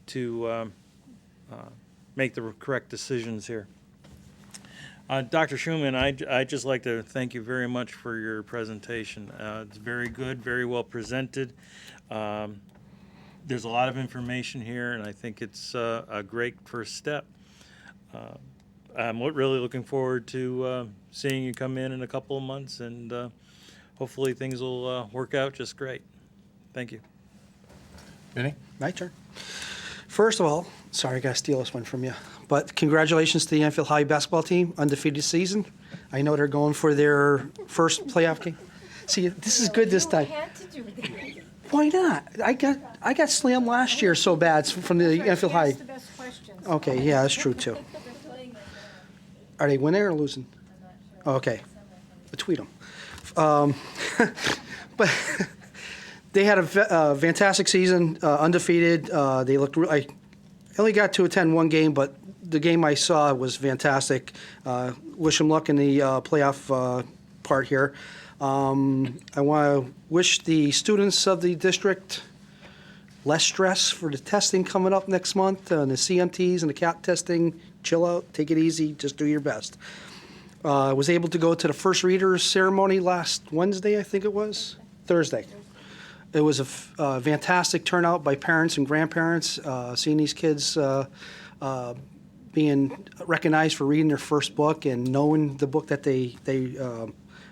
to make the correct decisions here. Dr. Schuman, I'd just like to thank you very much for your presentation. It's very good, very well presented. There's a lot of information here, and I think it's a great first step. I'm really looking forward to seeing you come in a couple of months, and hopefully things will work out just great. Thank you. Vinny? My turn. First of all, sorry I got to steal this one from you, but congratulations to the Enfield High basketball team, undefeated season. I know they're going for their first playoff game. See, this is good this time. Why not? I got slammed last year so bad from the Enfield High. Okay, yeah, that's true too. Are they winning or losing? Okay, tweet them. But they had a fantastic season, undefeated. They looked. I only got to attend one game, but the game I saw was fantastic. Wish them luck in the playoff part here. I want to wish the students of the district less stress for the testing coming up next month, and the CMTs and the CAP testing. Chill out, take it easy, just do your best. I was able to go to the first readers ceremony last Wednesday, I think it was, Thursday. It was a fantastic turnout by parents and grandparents, seeing these kids being recognized for reading their first book and knowing the book that they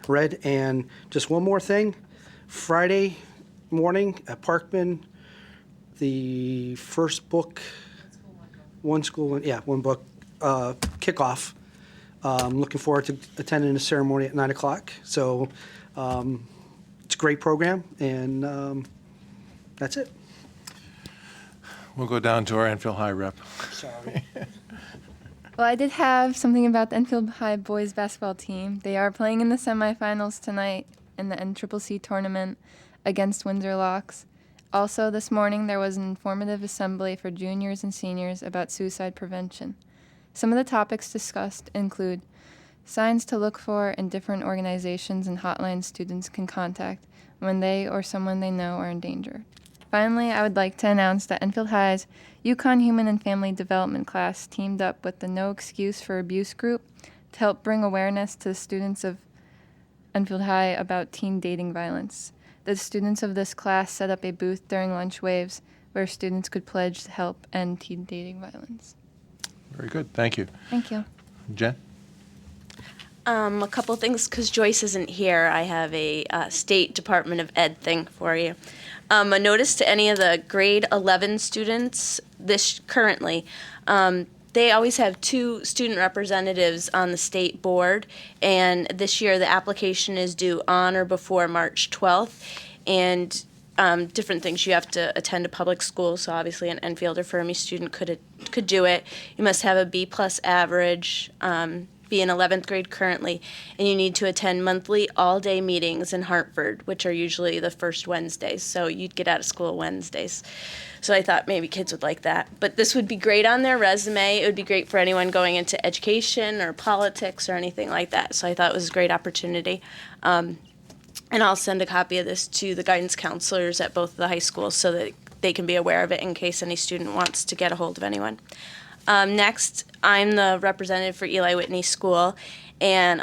read. And just one more thing, Friday morning at Parkman, the first book, one book kickoff. I'm looking forward to attending the ceremony at 9 o'clock. So it's a great program, and that's it. We'll go down to our Enfield High rep. Sorry. Well, I did have something about the Enfield High boys basketball team. They are playing in the semifinals tonight in the NCCC tournament against Windsor Locks. Also, this morning there was an informative assembly for juniors and seniors about suicide prevention. Some of the topics discussed include signs to look for in different organizations and hotlines students can contact when they or someone they know are in danger. Finally, I would like to announce that Enfield High's Yukon Human and Family Development class teamed up with the No Excuse for Abuse group to help bring awareness to the students of Enfield High about teen dating violence. The students of this class set up a booth during lunch waves where students could pledge to help end teen dating violence. Very good, thank you. Thank you. Jen? A couple things, because Joyce isn't here. I have a State Department of Ed thing for you. A notice to any of the grade 11 students currently. They always have 2 student representatives on the state board, and this year the application is due on or before March 12th. And different things. You have to attend a public school, so obviously an Enfield or Fermi student could do it. You must have a B+ average, be in 11th grade currently, and you need to attend monthly all-day meetings in Hartford, which are usually the first Wednesdays, so you'd get out of school Wednesdays. So I thought maybe kids would like that. But this would be great on their resume. It would be great for anyone going into education or politics or anything like that, so I thought it was a great opportunity. And I'll send a copy of this to the guidance counselors at both of the high schools so that they can be aware of it in case any student wants to get a hold of anyone. Next, I'm the representative for Eli Whitney School, and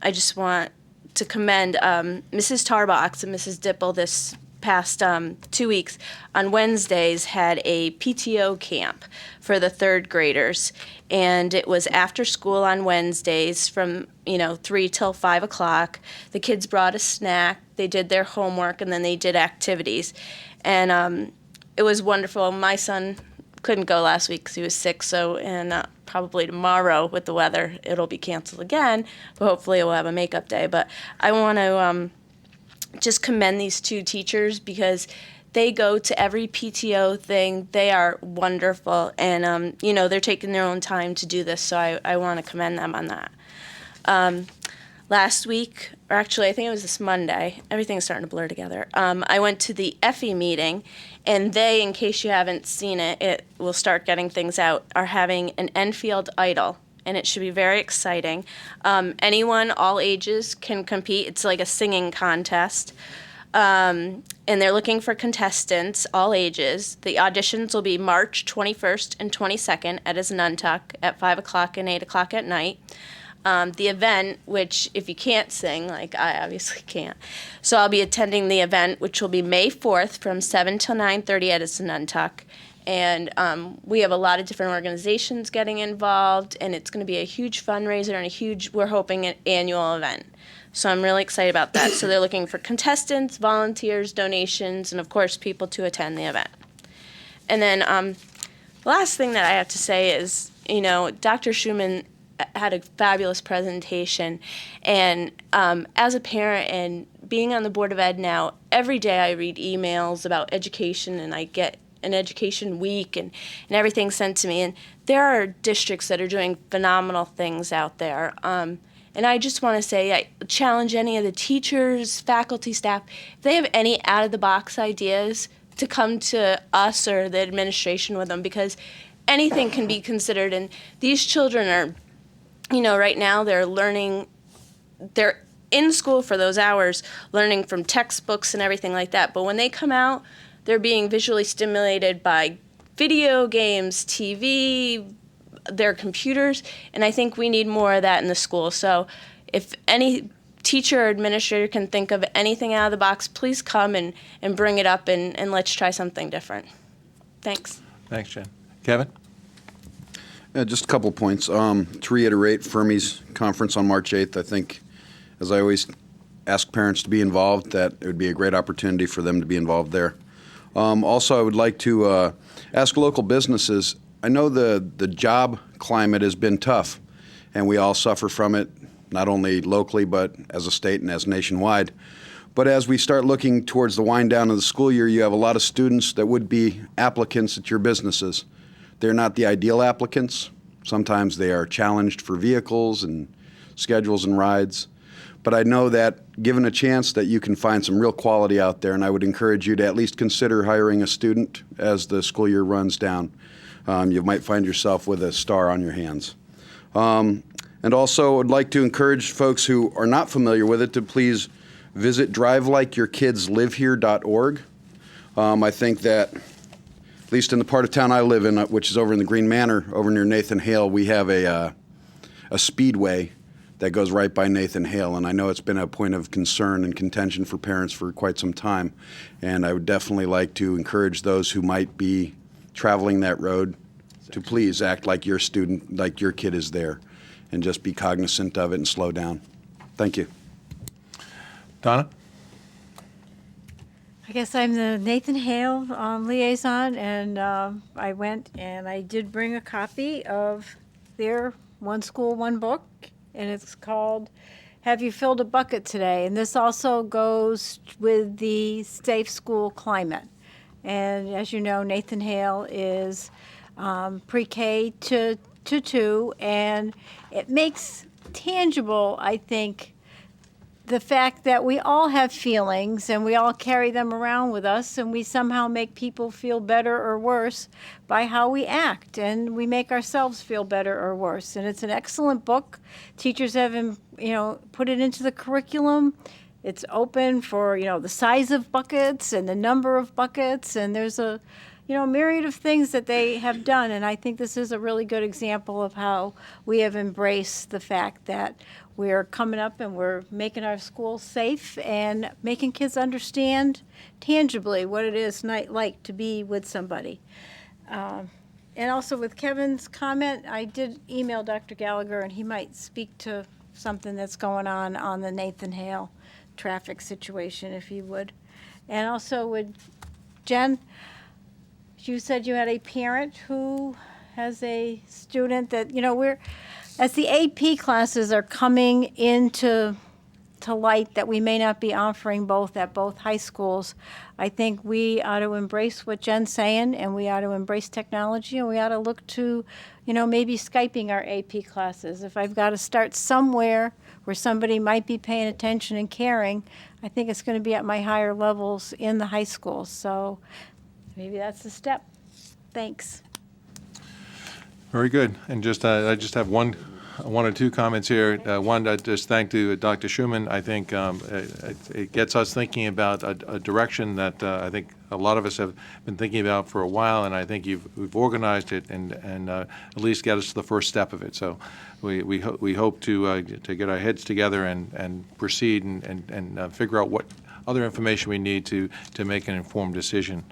I just want to commend Mrs. Tarbox and Mrs. Dipple this past 2 weeks. On Wednesdays had a PTO camp for the 3rd graders, and it was after school on Wednesdays from 3 till 5 o'clock. The kids brought a snack, they did their homework, and then they did activities, and it was wonderful. My son couldn't go last week because he was sick, and probably tomorrow with the weather it'll be canceled again, but hopefully we'll have a makeup day. But I want to just commend these 2 teachers because they go to every PTO thing. They are wonderful, and they're taking their own time to do this, so I want to commend them on that. last week, or actually I think it was this Monday, everything's starting to blur together. I went to the Effie meeting, and they, in case you haven't seen it, it will start getting things out, are having an Enfield Idol, and it should be very exciting. Anyone, all ages, can compete. It's like a singing contest. And they're looking for contestants, all ages. The auditions will be March 21st and 22nd at Isnuntuck at 5 o'clock and 8 o'clock at night. The event, which if you can't sing, like I obviously can't, so I'll be attending the event, which will be May 4th from 7 till 9:30 at Isnuntuck. And we have a lot of different organizations getting involved, and it's going to be a huge fundraiser and a huge, we're hoping, an annual event. So I'm really excited about that. So they're looking for contestants, volunteers, donations, and of course people to attend the event. And then the last thing that I have to say is, you know, Dr. Schumann had a fabulous presentation, and as a parent and being on the Board of Ed now, every day I read emails about education, and I get an education week and everything sent to me, and there are districts that are doing phenomenal things out there. And I just want to say, I challenge any of the teachers, faculty, staff, if they have any out-of-the-box ideas, to come to us or the administration with them, because anything can be considered. And these children are, you know, right now they're learning, they're in school for those hours, learning from textbooks and everything like that. But when they come out, they're being visually stimulated by video games, TV, their computers, and I think we need more of that in the school. So if any teacher or administrator can think of anything out of the box, please come and bring it up, and let's try something different. Thanks. Thanks, Jen. Kevin? Yeah, just a couple points. To reiterate Fermi's conference on March 8th, I think, as I always ask parents to be involved, that it would be a great opportunity for them to be involved there. Also, I would like to ask local businesses. I know the job climate has been tough, and we all suffer from it, not only locally, but as a state and as nationwide. But as we start looking towards the wind down of the school year, you have a lot of students that would be applicants at your businesses. They're not the ideal applicants. Sometimes they are challenged for vehicles and schedules and rides. But I know that given a chance that you can find some real quality out there, and I would encourage you to at least consider hiring a student as the school year runs down. You might find yourself with a star on your hands. And also, I'd like to encourage folks who are not familiar with it to please visit drivelikeyourkidslivehere.org. I think that, at least in the part of town I live in, which is over in the Green Manor, over near Nathan Hale, we have a speedway that goes right by Nathan Hale, and I know it's been a point of concern and contention for parents for quite some time. And I would definitely like to encourage those who might be traveling that road to please act like your student, like your kid is there, and just be cognizant of it and slow down. Thank you. Donna? I guess I'm the Nathan Hale liaison, and I went and I did bring a copy of their One School, One Book, and it's called Have You Filled a Bucket Today? And this also goes with the Safe School Climate. And as you know, Nathan Hale is pre-K to 2, and it makes tangible, I think, the fact that we all have feelings and we all carry them around with us, and we somehow make people feel better or worse by how we act, and we make ourselves feel better or worse. And it's an excellent book. Teachers have, put it into the curriculum. It's open for, the size of buckets and the number of buckets, and there's a myriad of things that they have done. And I think this is a really good example of how we have embraced the fact that we're coming up and we're making our schools safe and making kids understand tangibly what it is like to be with somebody. And also with Kevin's comment, I did email Dr. Gallagher, and he might speak to something that's going on the Nathan Hale traffic situation, if you would. And also with Jen, you said you had a parent who has a student that, as the AP classes are coming into to light that we may not be offering both at both high schools. I think we ought to embrace what Jen's saying, and we ought to embrace technology, and we ought to look to, maybe Skyping our AP classes. If I've got to start somewhere where somebody might be paying attention and caring, I think it's going to be at my higher levels in the high schools. So maybe that's the step. Thanks. Very good. And I just have one or two comments here. One, I just thank to Dr. Schumann. I think it gets us thinking about a direction that I think a lot of us have been thinking about for a while, and I think we've organized it and at least get us to the first step of it. So we hope to get our heads together and proceed and figure out what other information we need to make an informed decision.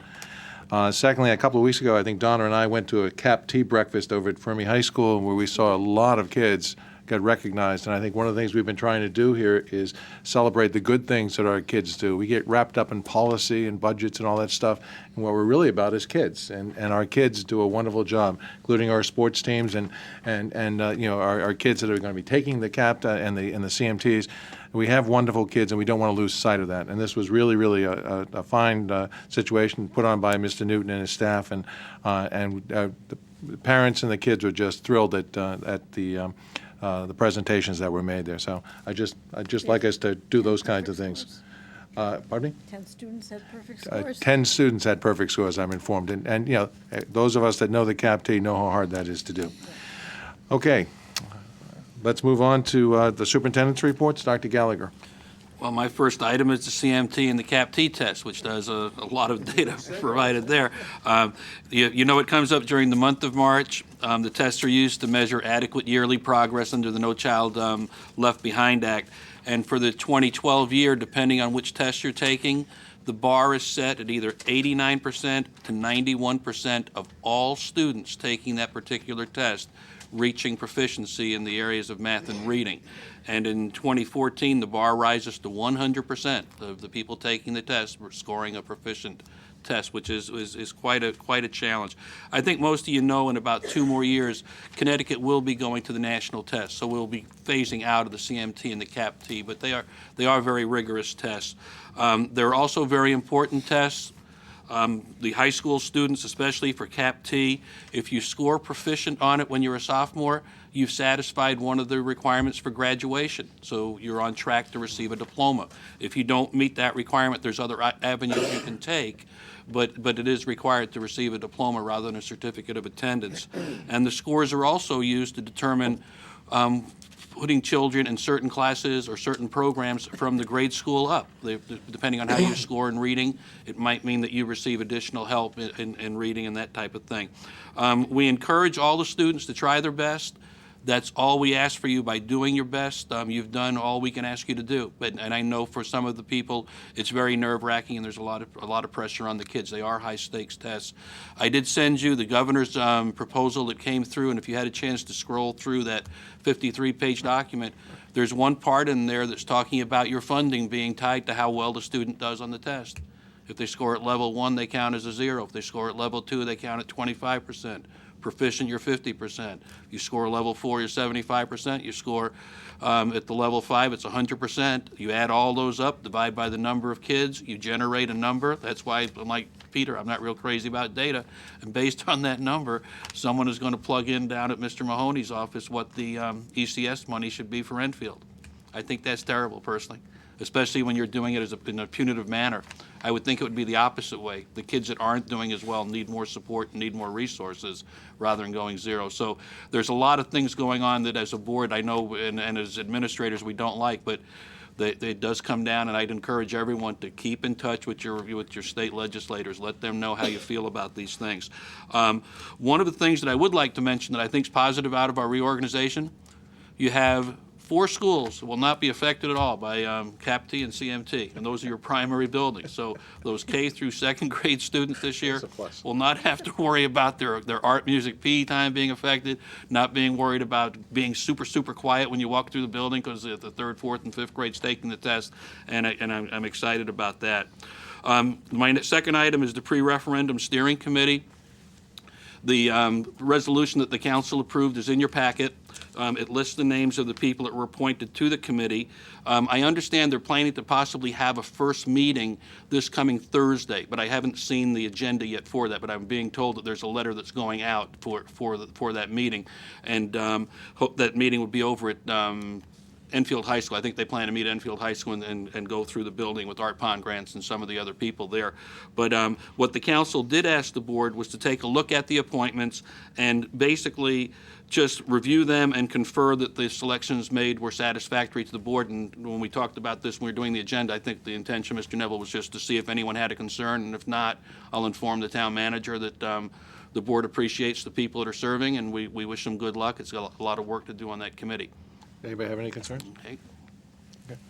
Secondly, a couple of weeks ago, I think Donna and I went to a CAP tea breakfast over at Fermi High School where we saw a lot of kids get recognized. And I think one of the things we've been trying to do here is celebrate the good things that our kids do. We get wrapped up in policy and budgets and all that stuff. And what we're really about is kids. And our kids do a wonderful job, including our sports teams and our kids that are going to be taking the CAP and the CMTs. We have wonderful kids, and we don't want to lose sight of that. And this was really, really a fine situation put on by Mr. Newton and his staff, and the parents and the kids were just thrilled at the presentations that were made there. So I'd just like us to do those kinds of things. Pardon me? 10 students had perfect scores. 10 students had perfect scores, I'm informed. And those of us that know the CAP-T know how hard that is to do. Okay. Let's move on to the superintendent's reports. Dr. Gallagher. Well, my first item is the CMT and the CAP-T test, which does a lot of data provided there. It comes up during the month of March. The tests are used to measure adequate yearly progress under the No Child Left Behind Act. And for the 2012 year, depending on which test you're taking, the bar is set at either 89% to 91% of all students taking that particular test reaching proficiency in the areas of math and reading. And in 2014, the bar rises to 100% of the people taking the test were scoring a proficient test, which is quite a challenge. I think most of you know in about 2 more years, Connecticut will be going to the national test, so we'll be phasing out of the CMT and the CAP-T, but they are very rigorous tests. They're also very important tests. The high school students, especially for CAP-T, if you score proficient on it when you're a sophomore, you've satisfied one of the requirements for graduation. So you're on track to receive a diploma. If you don't meet that requirement, there's other avenues you can take, but it is required to receive a diploma rather than a certificate of attendance. And the scores are also used to determine putting children in certain classes or certain programs from the grade school up. Depending on how you score in reading, it might mean that you receive additional help in reading and that type of thing. We encourage all the students to try their best. That's all we ask for you by doing your best. You've done all we can ask you to do. And I know for some of the people, it's very nerve-wracking, and there's a lot of pressure on the kids. They are high-stakes tests. I did send you the governor's proposal that came through, and if you had a chance to scroll through that 53-page document, there's one part in there that's talking about your funding being tied to how well the student does on the test. If they score at level 1, they count as a 0. If they score at level 2, they count at 25%. Proficient, you're 50%. You score level 4, you're 75%. You score at the level 5, it's 100%. You add all those up, divide by the number of kids, you generate a number. That's why, like Peter, I'm not real crazy about data. And based on that number, someone is going to plug in down at Mr. Mahoney's office what the ECS money should be for Enfield. I think that's terrible, personally, especially when you're doing it in a punitive manner. I would think it would be the opposite way. The kids that aren't doing as well need more support and need more resources rather than going 0. So there's a lot of things going on that as a board I know and as administrators we don't like, but it does come down, and I'd encourage everyone to keep in touch with your state legislators. Let them know how you feel about these things. One of the things that I would like to mention that I think is positive out of our reorganization, you have 4 schools will not be affected at all by CAP-T and CMT, and those are your primary buildings. So those K through 2nd grade students this year will not have to worry about their art, music, PE time being affected, not being worried about being super, super quiet when you walk through the building because the 3rd, 4th, and 5th grades taking the test, and I'm excited about that. My second item is the pre-referendum steering committee. The resolution that the council approved is in your packet. It lists the names of the people that were appointed to the committee. I understand they're planning to possibly have a first meeting this coming Thursday, but I haven't seen the agenda yet for that. But I'm being told that there's a letter that's going out for that meeting, and hope that meeting would be over at Enfield High School. I think they plan to meet at Enfield High School and go through the building with Art Pond Grants and some of the other people there. But what the council did ask the board was to take a look at the appointments and basically just review them and confer that the selections made were satisfactory to the board. And when we talked about this when we were doing the agenda, I think the intention, Mr. Neville, was just to see if anyone had a concern, and if not, I'll inform the town manager that the board appreciates the people that are serving, and we wish them good luck. It's got a lot of work to do on that committee. Anybody have any concerns?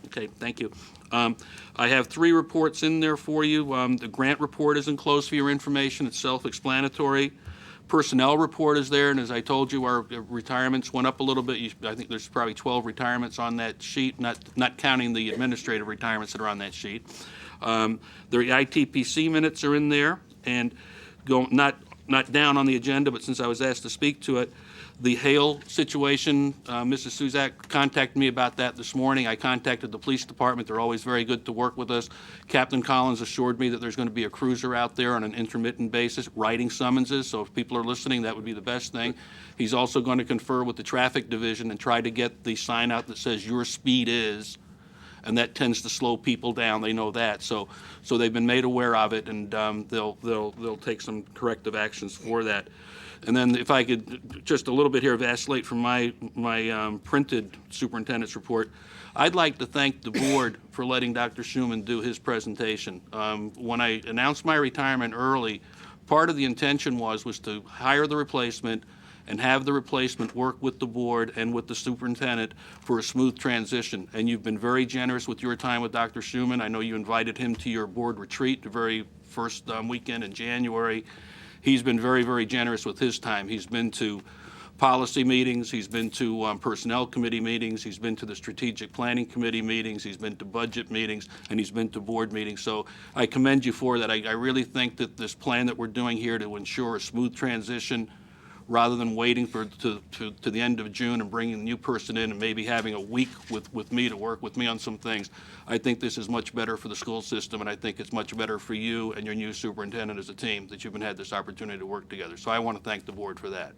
Okay, thank you. I have 3 reports in there for you. The grant report is enclosed for your information. It's self-explanatory. Personnel report is there, and as I told you, our retirements went up a little bit. I think there's probably 12 retirements on that sheet, not counting the administrative retirements that are on that sheet. The ITPC minutes are in there, and not down on the agenda, but since I was asked to speak to it, the Hale situation, Mrs. Suzak contacted me about that this morning. I contacted the police department. They're always very good to work with us. Captain Collins assured me that there's going to be a cruiser out there on an intermittent basis writing summonses, so if people are listening, that would be the best thing. He's also going to confer with the traffic division and try to get the sign out that says your speed is, and that tends to slow people down. They know that, so they've been made aware of it, and they'll take some corrective actions for that. And then if I could, just a little bit here, vacillate from my printed superintendent's report, I'd like to thank the board for letting Dr. Schumann do his presentation. When I announced my retirement early, part of the intention was to hire the replacement and have the replacement work with the board and with the superintendent for a smooth transition. And you've been very generous with your time with Dr. Schumann. I know you invited him to your board retreat the very first weekend in January. He's been very, very generous with his time. He's been to policy meetings, he's been to personnel committee meetings, he's been to the strategic planning committee meetings, he's been to budget meetings, and he's been to board meetings. So I commend you for that. I really think that this plan that we're doing here to ensure a smooth transition, rather than waiting to the end of June and bringing a new person in and maybe having a week with me to work with me on some things, I think this is much better for the school system, and I think it's much better for you and your new superintendent as a team that you've had this opportunity to work together. So I want to thank the board for that.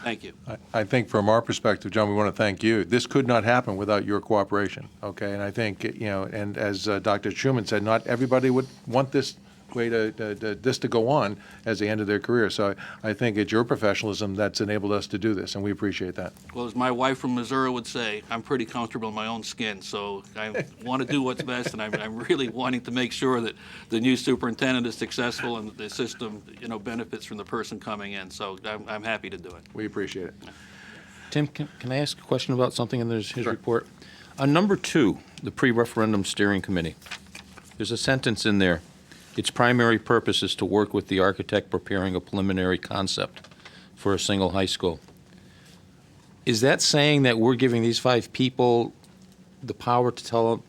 Thank you. I think from our perspective, John, we want to thank you. This could not happen without your cooperation, okay? And I think, and as Dr. Schumann said, not everybody would want this way this to go on as they end of their career. So I think it's your professionalism that's enabled us to do this, and we appreciate that. Well, as my wife from Missouri would say, I'm pretty comfortable in my own skin, so I want to do what's best, and I'm really wanting to make sure that the new superintendent is successful and that the system, benefits from the person coming in. So I'm happy to do it. We appreciate it. Tim, can I ask a question about something in his report? On number 2, the pre-referendum steering committee, there's a sentence in there. Its primary purpose is to work with the architect preparing a preliminary concept for a single high school. Is that saying that we're giving these 5 people the power to tell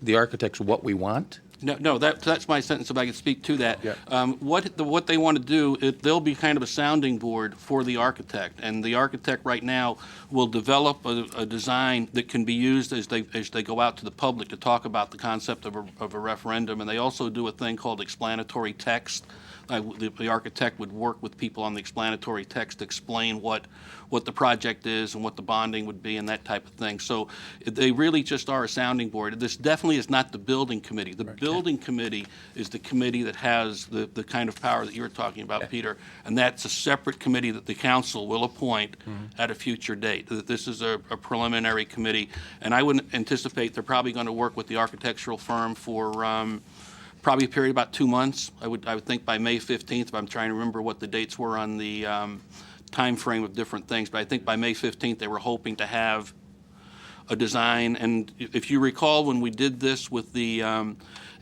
the architects what we want? No, that's my sentence, if I could speak to that. Yeah. What they want to do, they'll be kind of a sounding board for the architect, and the architect right now will develop a design that can be used as they go out to the public to talk about the concept of a referendum, and they also do a thing called explanatory text. The architect would work with people on the explanatory text to explain what the project is and what the bonding would be and that type of thing. So they really just are a sounding board. This definitely is not the building committee. The building committee is the committee that has the kind of power that you were talking about, Peter, and that's a separate committee that the council will appoint at a future date. This is a preliminary committee, and I would anticipate they're probably going to work with the architectural firm for probably a period of about 2 months. I would think by May 15th, if I'm trying to remember what the dates were on the time frame of different things, but I think by May 15th they were hoping to have a design. And if you recall, when we did this with the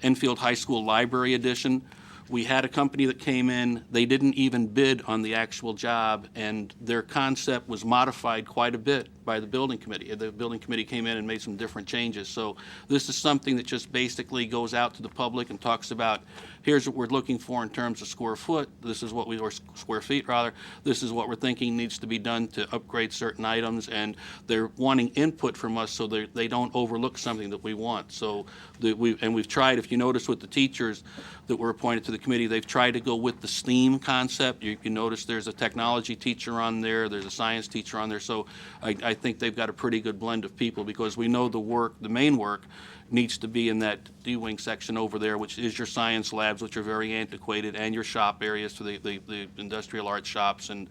Enfield High School Library Edition, we had a company that came in, they didn't even bid on the actual job, and their concept was modified quite a bit by the building committee. The building committee came in and made some different changes. So this is something that just basically goes out to the public and talks about, here's what we're looking for in terms of square foot. This is what or square feet rather. This is what we're thinking needs to be done to upgrade certain items, and they're wanting input from us so they don't overlook something that we want. So we've tried, if you notice with the teachers that were appointed to the committee, they've tried to go with the STEAM concept. You notice there's a technology teacher on there, there's a science teacher on there, so I think they've got a pretty good blend of people, because we know the main work needs to be in that D-wing section over there, which is your science labs, which are very antiquated, and your shop areas for the industrial arts shops and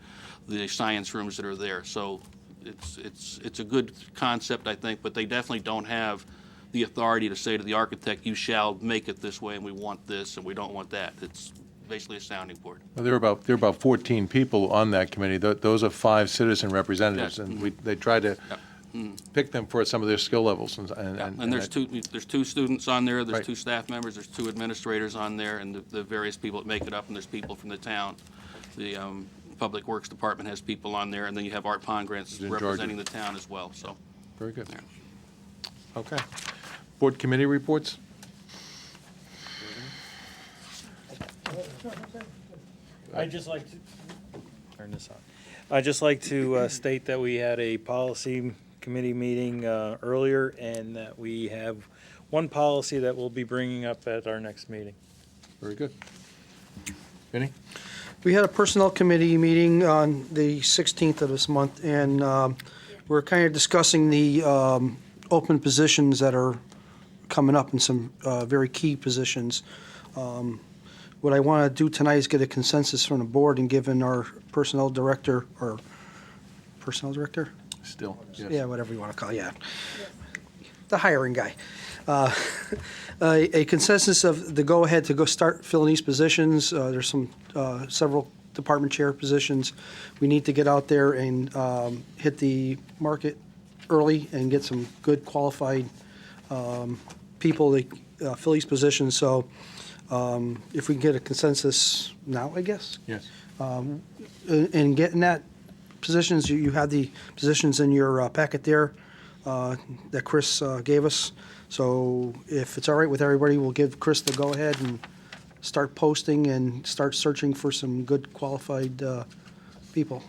the science rooms that are there. So it's a good concept, I think, but they definitely don't have the authority to say to the architect, you shall make it this way, and we want this, and we don't want that. It's basically a sounding board. Well, there are about 14 people on that committee. Those are 5 citizen representatives, Yes. and they try to pick them for some of their skill levels. And there's two students on there, there's Right. 2 staff members, there's 2 administrators on there, and the various people that make it up, and there's people from the town. The Public Works Department has people on there, and then you have Art Pongratz in charge representing of- the town as well, so. Very good. Okay. Board committee reports? I'd just like to, turn this on. I'd just like to state that we had a policy committee meeting earlier, and that we have one policy that we'll be bringing up at our next meeting. Very good. Vinnie? We had a personnel committee meeting on the 16th of this month, and we're kind of discussing the open positions that are coming up in some very key positions. What I want to do tonight is get a consensus from the board, and given our personnel director, Still, yes. Yeah, whatever you want to call it, yeah. The hiring guy. A consensus of the go-ahead to go start filling these positions. There's several department chair positions. We need to get out there and hit the market early and get some good qualified people to fill these positions. So if we can get a consensus now, I guess. Yes. And getting that positions, you have the positions in your packet there that Chris gave us. So if it's all right with everybody, we'll give Chris the go-ahead and start posting and start searching for some good qualified people.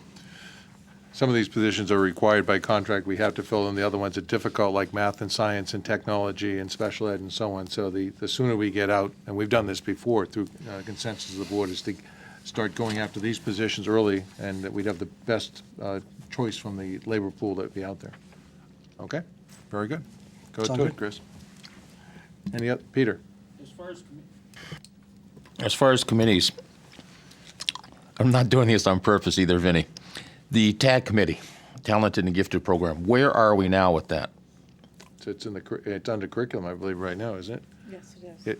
Some of these positions are required by contract. We have to fill them. The other ones are difficult, like math and science and technology and special ed and so on. So the sooner we get out, and we've done this before through consensus of the board, is to start going after these positions early, and that we'd have the best choice from the labor pool that would be out there. Okay? Very good. Go Sound to it, good? Chris. Any other, Peter? As far as committees, I'm not doing this on purpose either, Vinnie. The TAG committee, Talented and Gifted Program, where are we now with that? So it's under curriculum, I believe, right now, isn't it? Yes, it is.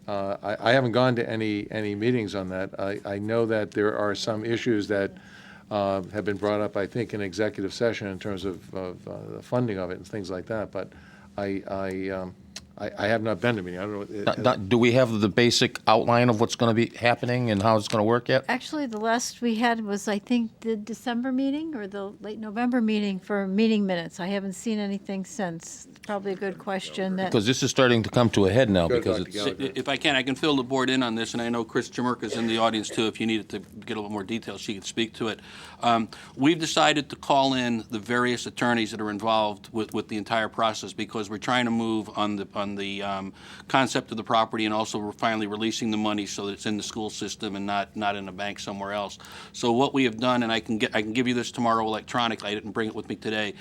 I haven't gone to any meetings on that. I know that there are some issues that have been brought up, I think, in executive session in terms of the funding of it and things like that, but I have not been to a meeting. I don't know. Do we have the basic outline of what's going to be happening and how it's going to work yet? Actually, the last we had was, I think, the December meeting or the late November meeting for meeting minutes. I haven't seen anything since. Probably a good question that. Because this is starting to come to a head now, Go, because Dr. it's, Gallagher. If I can fill the board in on this, and I know Chris Jamerka's in the audience too. If you needed to get a little more detail, she could speak to it. We've decided to call in the various attorneys that are involved with the entire process, because we're trying to move on the concept of the property, and also we're finally releasing the money so that it's in the school system and not in a bank somewhere else. So what we have done, and I can give you this tomorrow electronically. I didn't bring it with me today.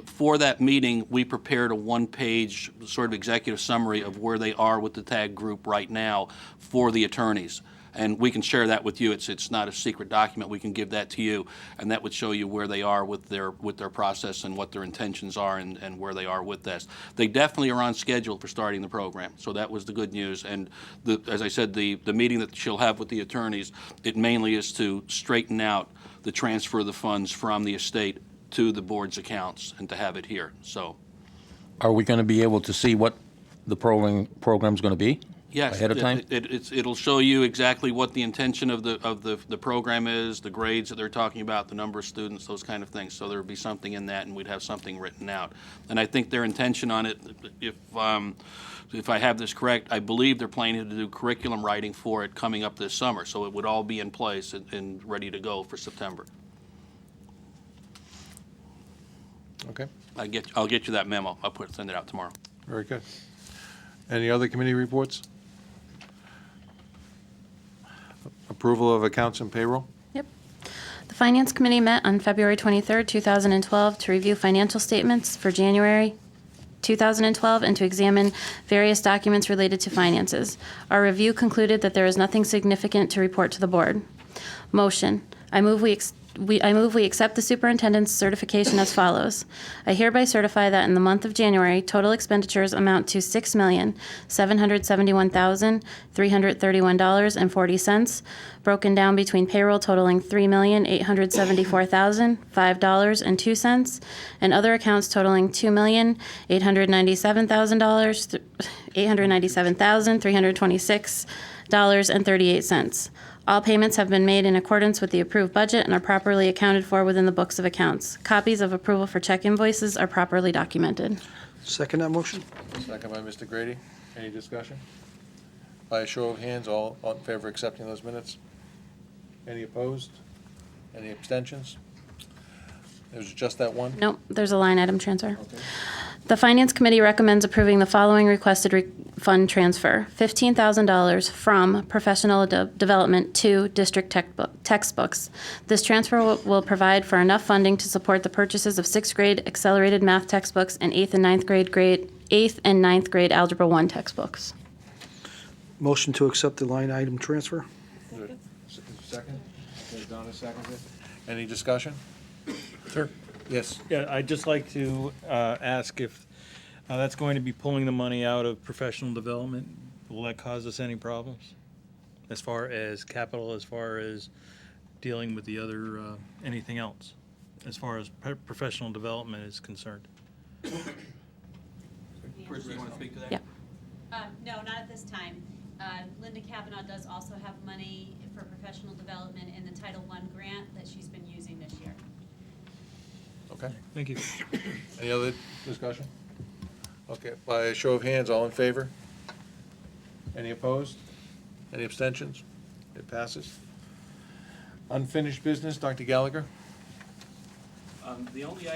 For that meeting, we prepared a one-page sort of executive summary of where they are with the TAG group right now for the attorneys. And we can share that with you. It's not a secret document. We can give that to you, and that would show you where they are with their process and what their intentions are and where they are with this. They definitely are on schedule for starting the program, so that was the good news. And as I said, the meeting that she'll have with the attorneys, it mainly is to straighten out the transfer of the funds from the estate to the board's accounts and to have it here. So. are we going to be able to see what the program's going to be? Yes. ahead of time? It'll show you exactly what the intention of the program is, the grades that they're talking about, the number of students, those kind of things. So there'll be something in that, and we'd have something written out. And I think their intention on it, if I have this correct, I believe they're planning to do curriculum writing for it coming up this summer. So it would all be in place and ready to go for September. Okay, I'll get you that memo. I'll send it out tomorrow. very good. Any other committee reports? Approval of accounts and payroll? Yep. The Finance Committee met on February 23rd, 2012 to review financial statements for January 2012 and to examine various documents related to finances. Our review concluded that there is nothing significant to report to the board. Motion. I move we accept the superintendent's certification as follows. I hereby certify that in the month of January, total expenditures amount to $6,771,331.40, broken down between payroll totaling $3,874,005.02, and other accounts totaling $2,897,326.38. All payments have been made in accordance with the approved budget and are properly accounted for within the books of accounts. Copies of approval for check invoices are properly documented. Second that motion? Second by Mr. Grady. Any discussion? By a show of hands, all in favor of accepting those minutes? Any opposed? Any abstentions? There's just that one? Nope, there's a line item transfer. Okay. The Finance Committee recommends approving the following requested fund transfer. $15,000 from professional development to district textbooks. This transfer will provide for enough funding to support the purchases of 6th grade accelerated math textbooks and 8th and 9th grade Algebra 1 textbooks. Motion to accept the line item transfer? Second? Okay, Donna seconded. Any discussion? Sir? Yes. Yeah, I'd just like to ask if that's going to be pulling the money out of professional development. Will that cause us any problems as far as capital, as far as dealing with the other, anything else, as far as professional development is concerned? Chris, do you want to speak to that? Yeah. No, not at this time. Linda Kavanaugh does also have money for professional development in the Title I grant that she's been using this year. Okay. Thank you. Any other discussion? Okay, by a show of hands, all in favor? Any opposed? Any abstentions? It passes. Unfinished business, Dr. Gallagher? The only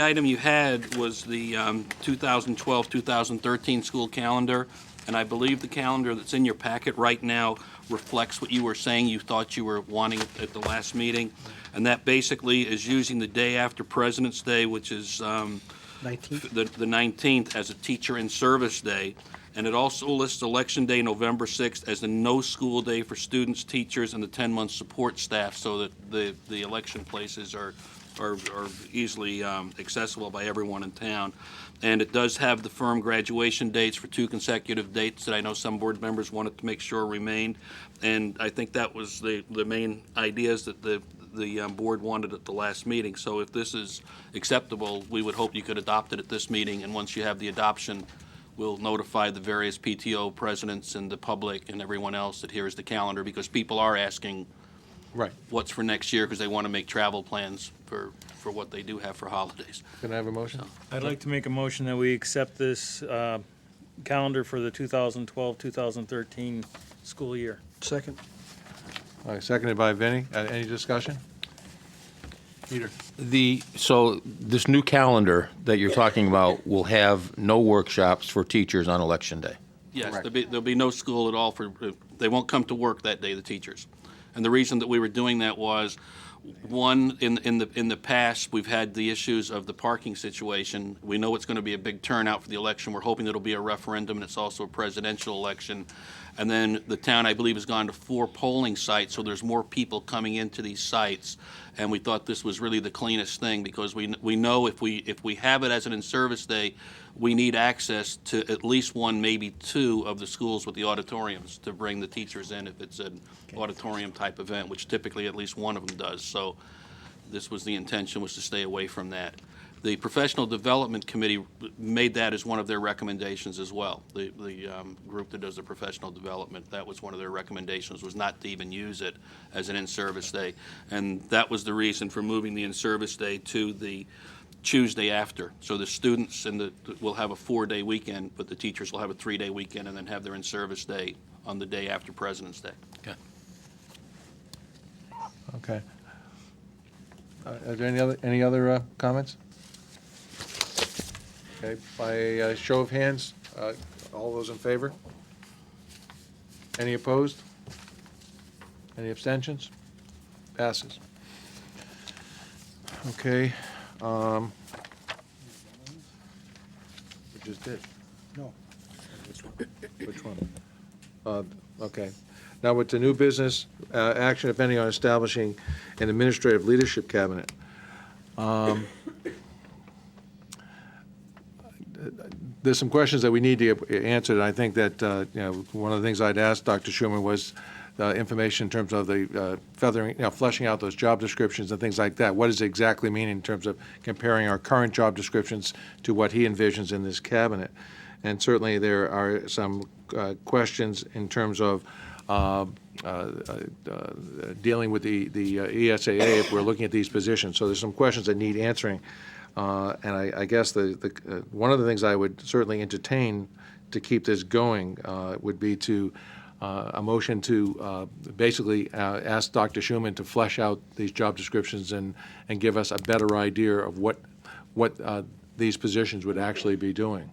item you had was the 2012-2013 school calendar, and I believe the calendar that's in your packet right now reflects what you were saying you thought you were wanting at the last meeting, and that basically is using the day after President's Day, which is 19th? the 19th, as a teacher in service day, and it also lists Election Day, November 6th, as a no-school day for students, teachers, and the 10-month support staff, so that the election places are easily accessible by everyone in town. And it does have the firm graduation dates for 2 consecutive dates that I know some board members wanted to make sure remained. And I think that was the main ideas that the board wanted at the last meeting. So if this is acceptable, we would hope you could adopt it at this meeting. And once you have the adoption, we'll notify the various PTO presidents and the public and everyone else that here is the calendar, because people are asking Right. what's for next year, because they want to make travel plans for what they do have for holidays. Can I have a motion? I'd like to make a motion that we accept this calendar for the 2012-2013 school year. Second? All right, seconded by Vinnie. Any discussion? Peter? So this new calendar that you're talking about will have no workshops for teachers on Election Day. Yes, Correct. there'll be no school at all they won't come to work that day, the teachers. And the reason that we were doing that was, one, in the past, we've had the issues of the parking situation. We know it's going to be a big turnout for the election. We're hoping it'll be a referendum, and it's also a presidential election. And then the town, I believe, has gone to 4 polling sites, so there's more people coming into these sites. And we thought this was really the cleanest thing, because we know if we have it as an in-service day, we need access to at least 1, maybe 2 of the schools with the auditoriums to bring the teachers in if it's an auditorium type event, which typically at least one of them does. So this was the intention, was to stay away from that. The Professional Development Committee made that as one of their recommendations as well. The group that does the professional development, that was one of their recommendations, was not to even use it as an in-service day. And that was the reason for moving the in-service day to the Tuesday after. So the students will have a 4-day weekend, but the teachers will have a 3-day weekend and then have their in-service day on the day after President's Day. Okay. Okay. Are there any other comments? Okay, by show of hands, all those in favor? Any opposed? Any abstentions? Passes. Okay. We just did. No. Which one? Okay. Now, with the new business, action, if any, on establishing an administrative leadership cabinet. There's some questions that we need to get answered. I think that one of the things I'd asked Dr. Schuman was information in terms of the fleshing out those job descriptions and things like that. What does it exactly mean in terms of comparing our current job descriptions to what he envisions in this cabinet? And certainly there are some questions in terms of dealing with the ESAA if we're looking at these positions. So there's some questions that need answering. And I guess one of the things I would certainly entertain to keep this going would be to a motion to basically ask Dr. Schuman to flesh out these job descriptions and give us a better idea of what these positions would actually be doing.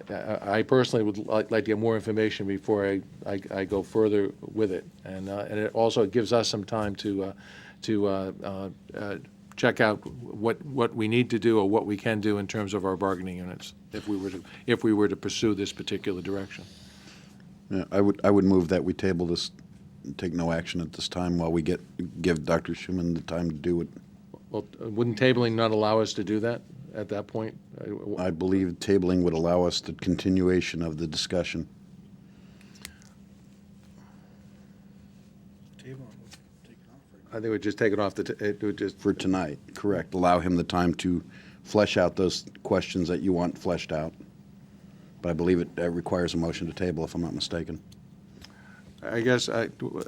I personally would like to get more information before I go further with it, and it also gives us some time to check out what we need to do or what we can do in terms of our bargaining units if we were to pursue this particular direction. Yeah, I would move that we table this, and take no action at this time while we give Dr. Schuman the time to do it. Well, wouldn't tabling not allow us to do that at that point? I believe tabling would allow us the continuation of the discussion. I think we'd just take it off it would just for tonight, correct. Allow him the time to flesh out those questions that you want fleshed out. But I believe it requires a motion to table, if I'm not mistaken. I guess,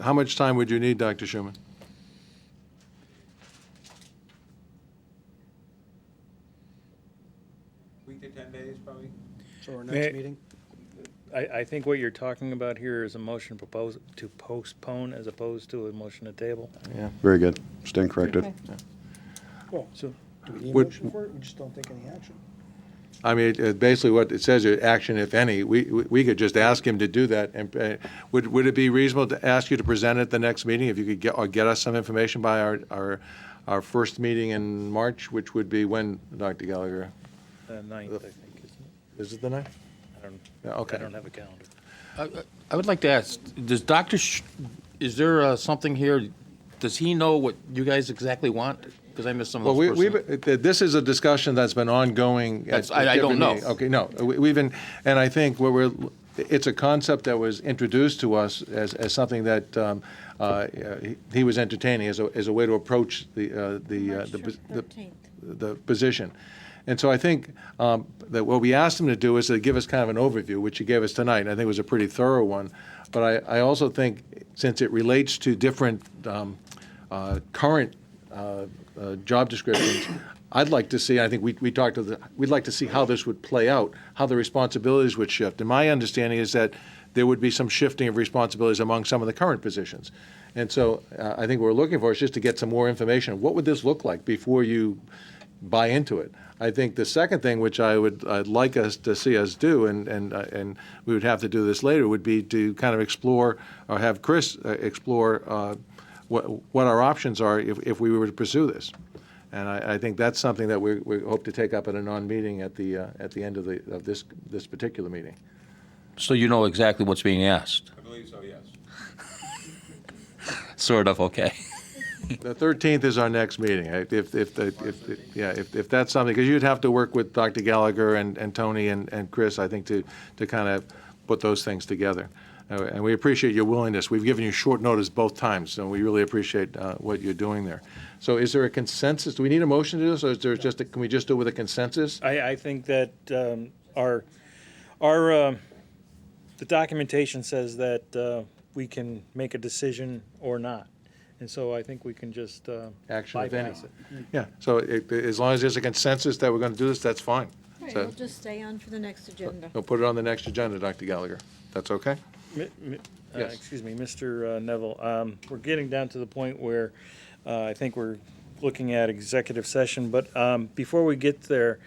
how much time would you need, Dr. Schuman? Week to 10 days, probably. So our May- next meeting? I think what you're talking about here is a motion to postpone as opposed to a motion to table. Yeah. Very good. Stand corrected. Well, so do we need a Would- motion for it? We just don't take any action. I mean, basically what it says, action if any, we could just ask him to do that. And would it be reasonable to ask you to present at the next meeting, if you could get us some information by our first meeting in March, which would be when, Dr. Gallagher? 9th, I think, isn't it? Is it the 9th? Yeah, okay. I don't have a calendar. I would like to ask, does is there something here, does he know what you guys exactly want? Because I missed some of Well, those. this is a discussion that's been ongoing. I don't know. Okay, no, we've been, and I think it's a concept that was introduced to us as something that he was entertaining as a way to approach the position. And so I think that what we asked him to do is to give us kind of an overview, which he gave us tonight, and I think it was a pretty thorough one. But I also think, since it relates to different current job descriptions, I'd like to see, I think we'd like to see how this would play out, how the responsibilities would shift. And my understanding is that there would be some shifting of responsibilities among some of the current positions. And so I think what we're looking for is just to get some more information. What would this look like before you buy into it? I think the second thing, which I'd like us to see us do, and we would have to do this later, would be to kind of explore, or have Chris explore what our options are if we were to pursue this. And I think that's something that we hope to take up at a non-meeting at the end of this particular meeting. So you know exactly what's being asked? I believe so, yes. Sort of, okay. The 13th is our next meeting. If that's something, because you'd have to work with Dr. Gallagher and Tony and Chris, I think, to kind of put those things together. And we appreciate your willingness. We've given you short notice both times, so we really appreciate what you're doing there. So is there a consensus? Do we need a motion to this, or is there just, can we just do it with a consensus? I think that our the documentation says that we can make a decision or not. And so I think we can just Action of any. bypass it. Yeah, so as long as there's a consensus that we're going to do this, that's fine. All right, So- we'll just stay on for the next agenda. We'll put it on the next agenda, Dr. Gallagher. That's okay? Yes. Excuse me, Mr. Neville, we're getting down to the point where I think we're looking at executive session, but before we get there,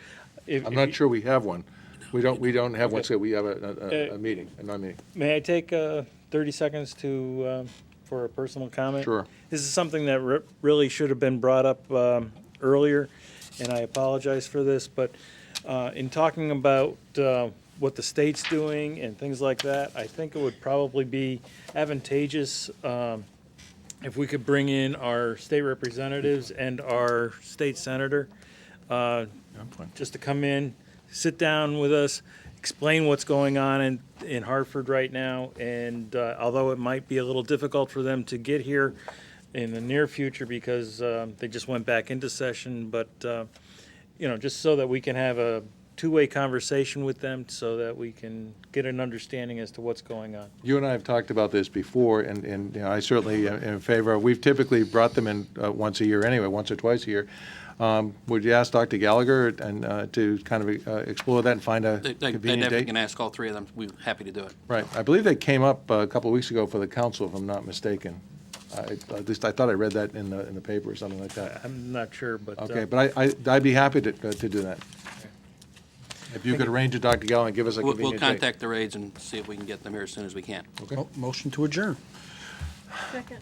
I'm not sure we have one. We don't have one, so we have a meeting, a non-meeting. May I take 30 seconds for a personal comment? Sure. This is something that really should have been brought up earlier, and I apologize for this, but in talking about what the state's doing and things like that, I think it would probably be advantageous if we could bring in our state representatives and our state senator, just to come in, sit down with us, explain what's going on in Hartford right now, and although it might be a little difficult for them to get here in the near future because they just went back into session, but just so that we can have a two-way conversation with them so that we can get an understanding as to what's going on. You and I have talked about this before, and I certainly am in favor. We've typically brought them in once a year anyway, once or twice a year. Would you ask Dr. Gallagher and to kind of explore that and find a They convenient definitely date? can ask all three of them. We're happy to do it. Right. I believe they came up a couple of weeks ago for the council, if I'm not mistaken. At least I thought I read that in the paper or something like that. I'm not sure, but. Okay, but I'd be happy to do that. If you could arrange it, Dr. Gallagher, and give us a We'll convenient date. contact the raids and see if we can get them here as soon as we can. Okay. Motion to adjourn. Second.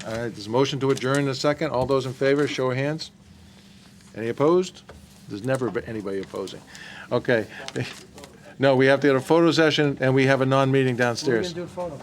All right, there's a motion to adjourn in a second. All those in favor, show of hands. Any opposed? There's never been anybody opposing. Okay. No, we have to get a photo session, and we have a non-meeting downstairs. do a photo.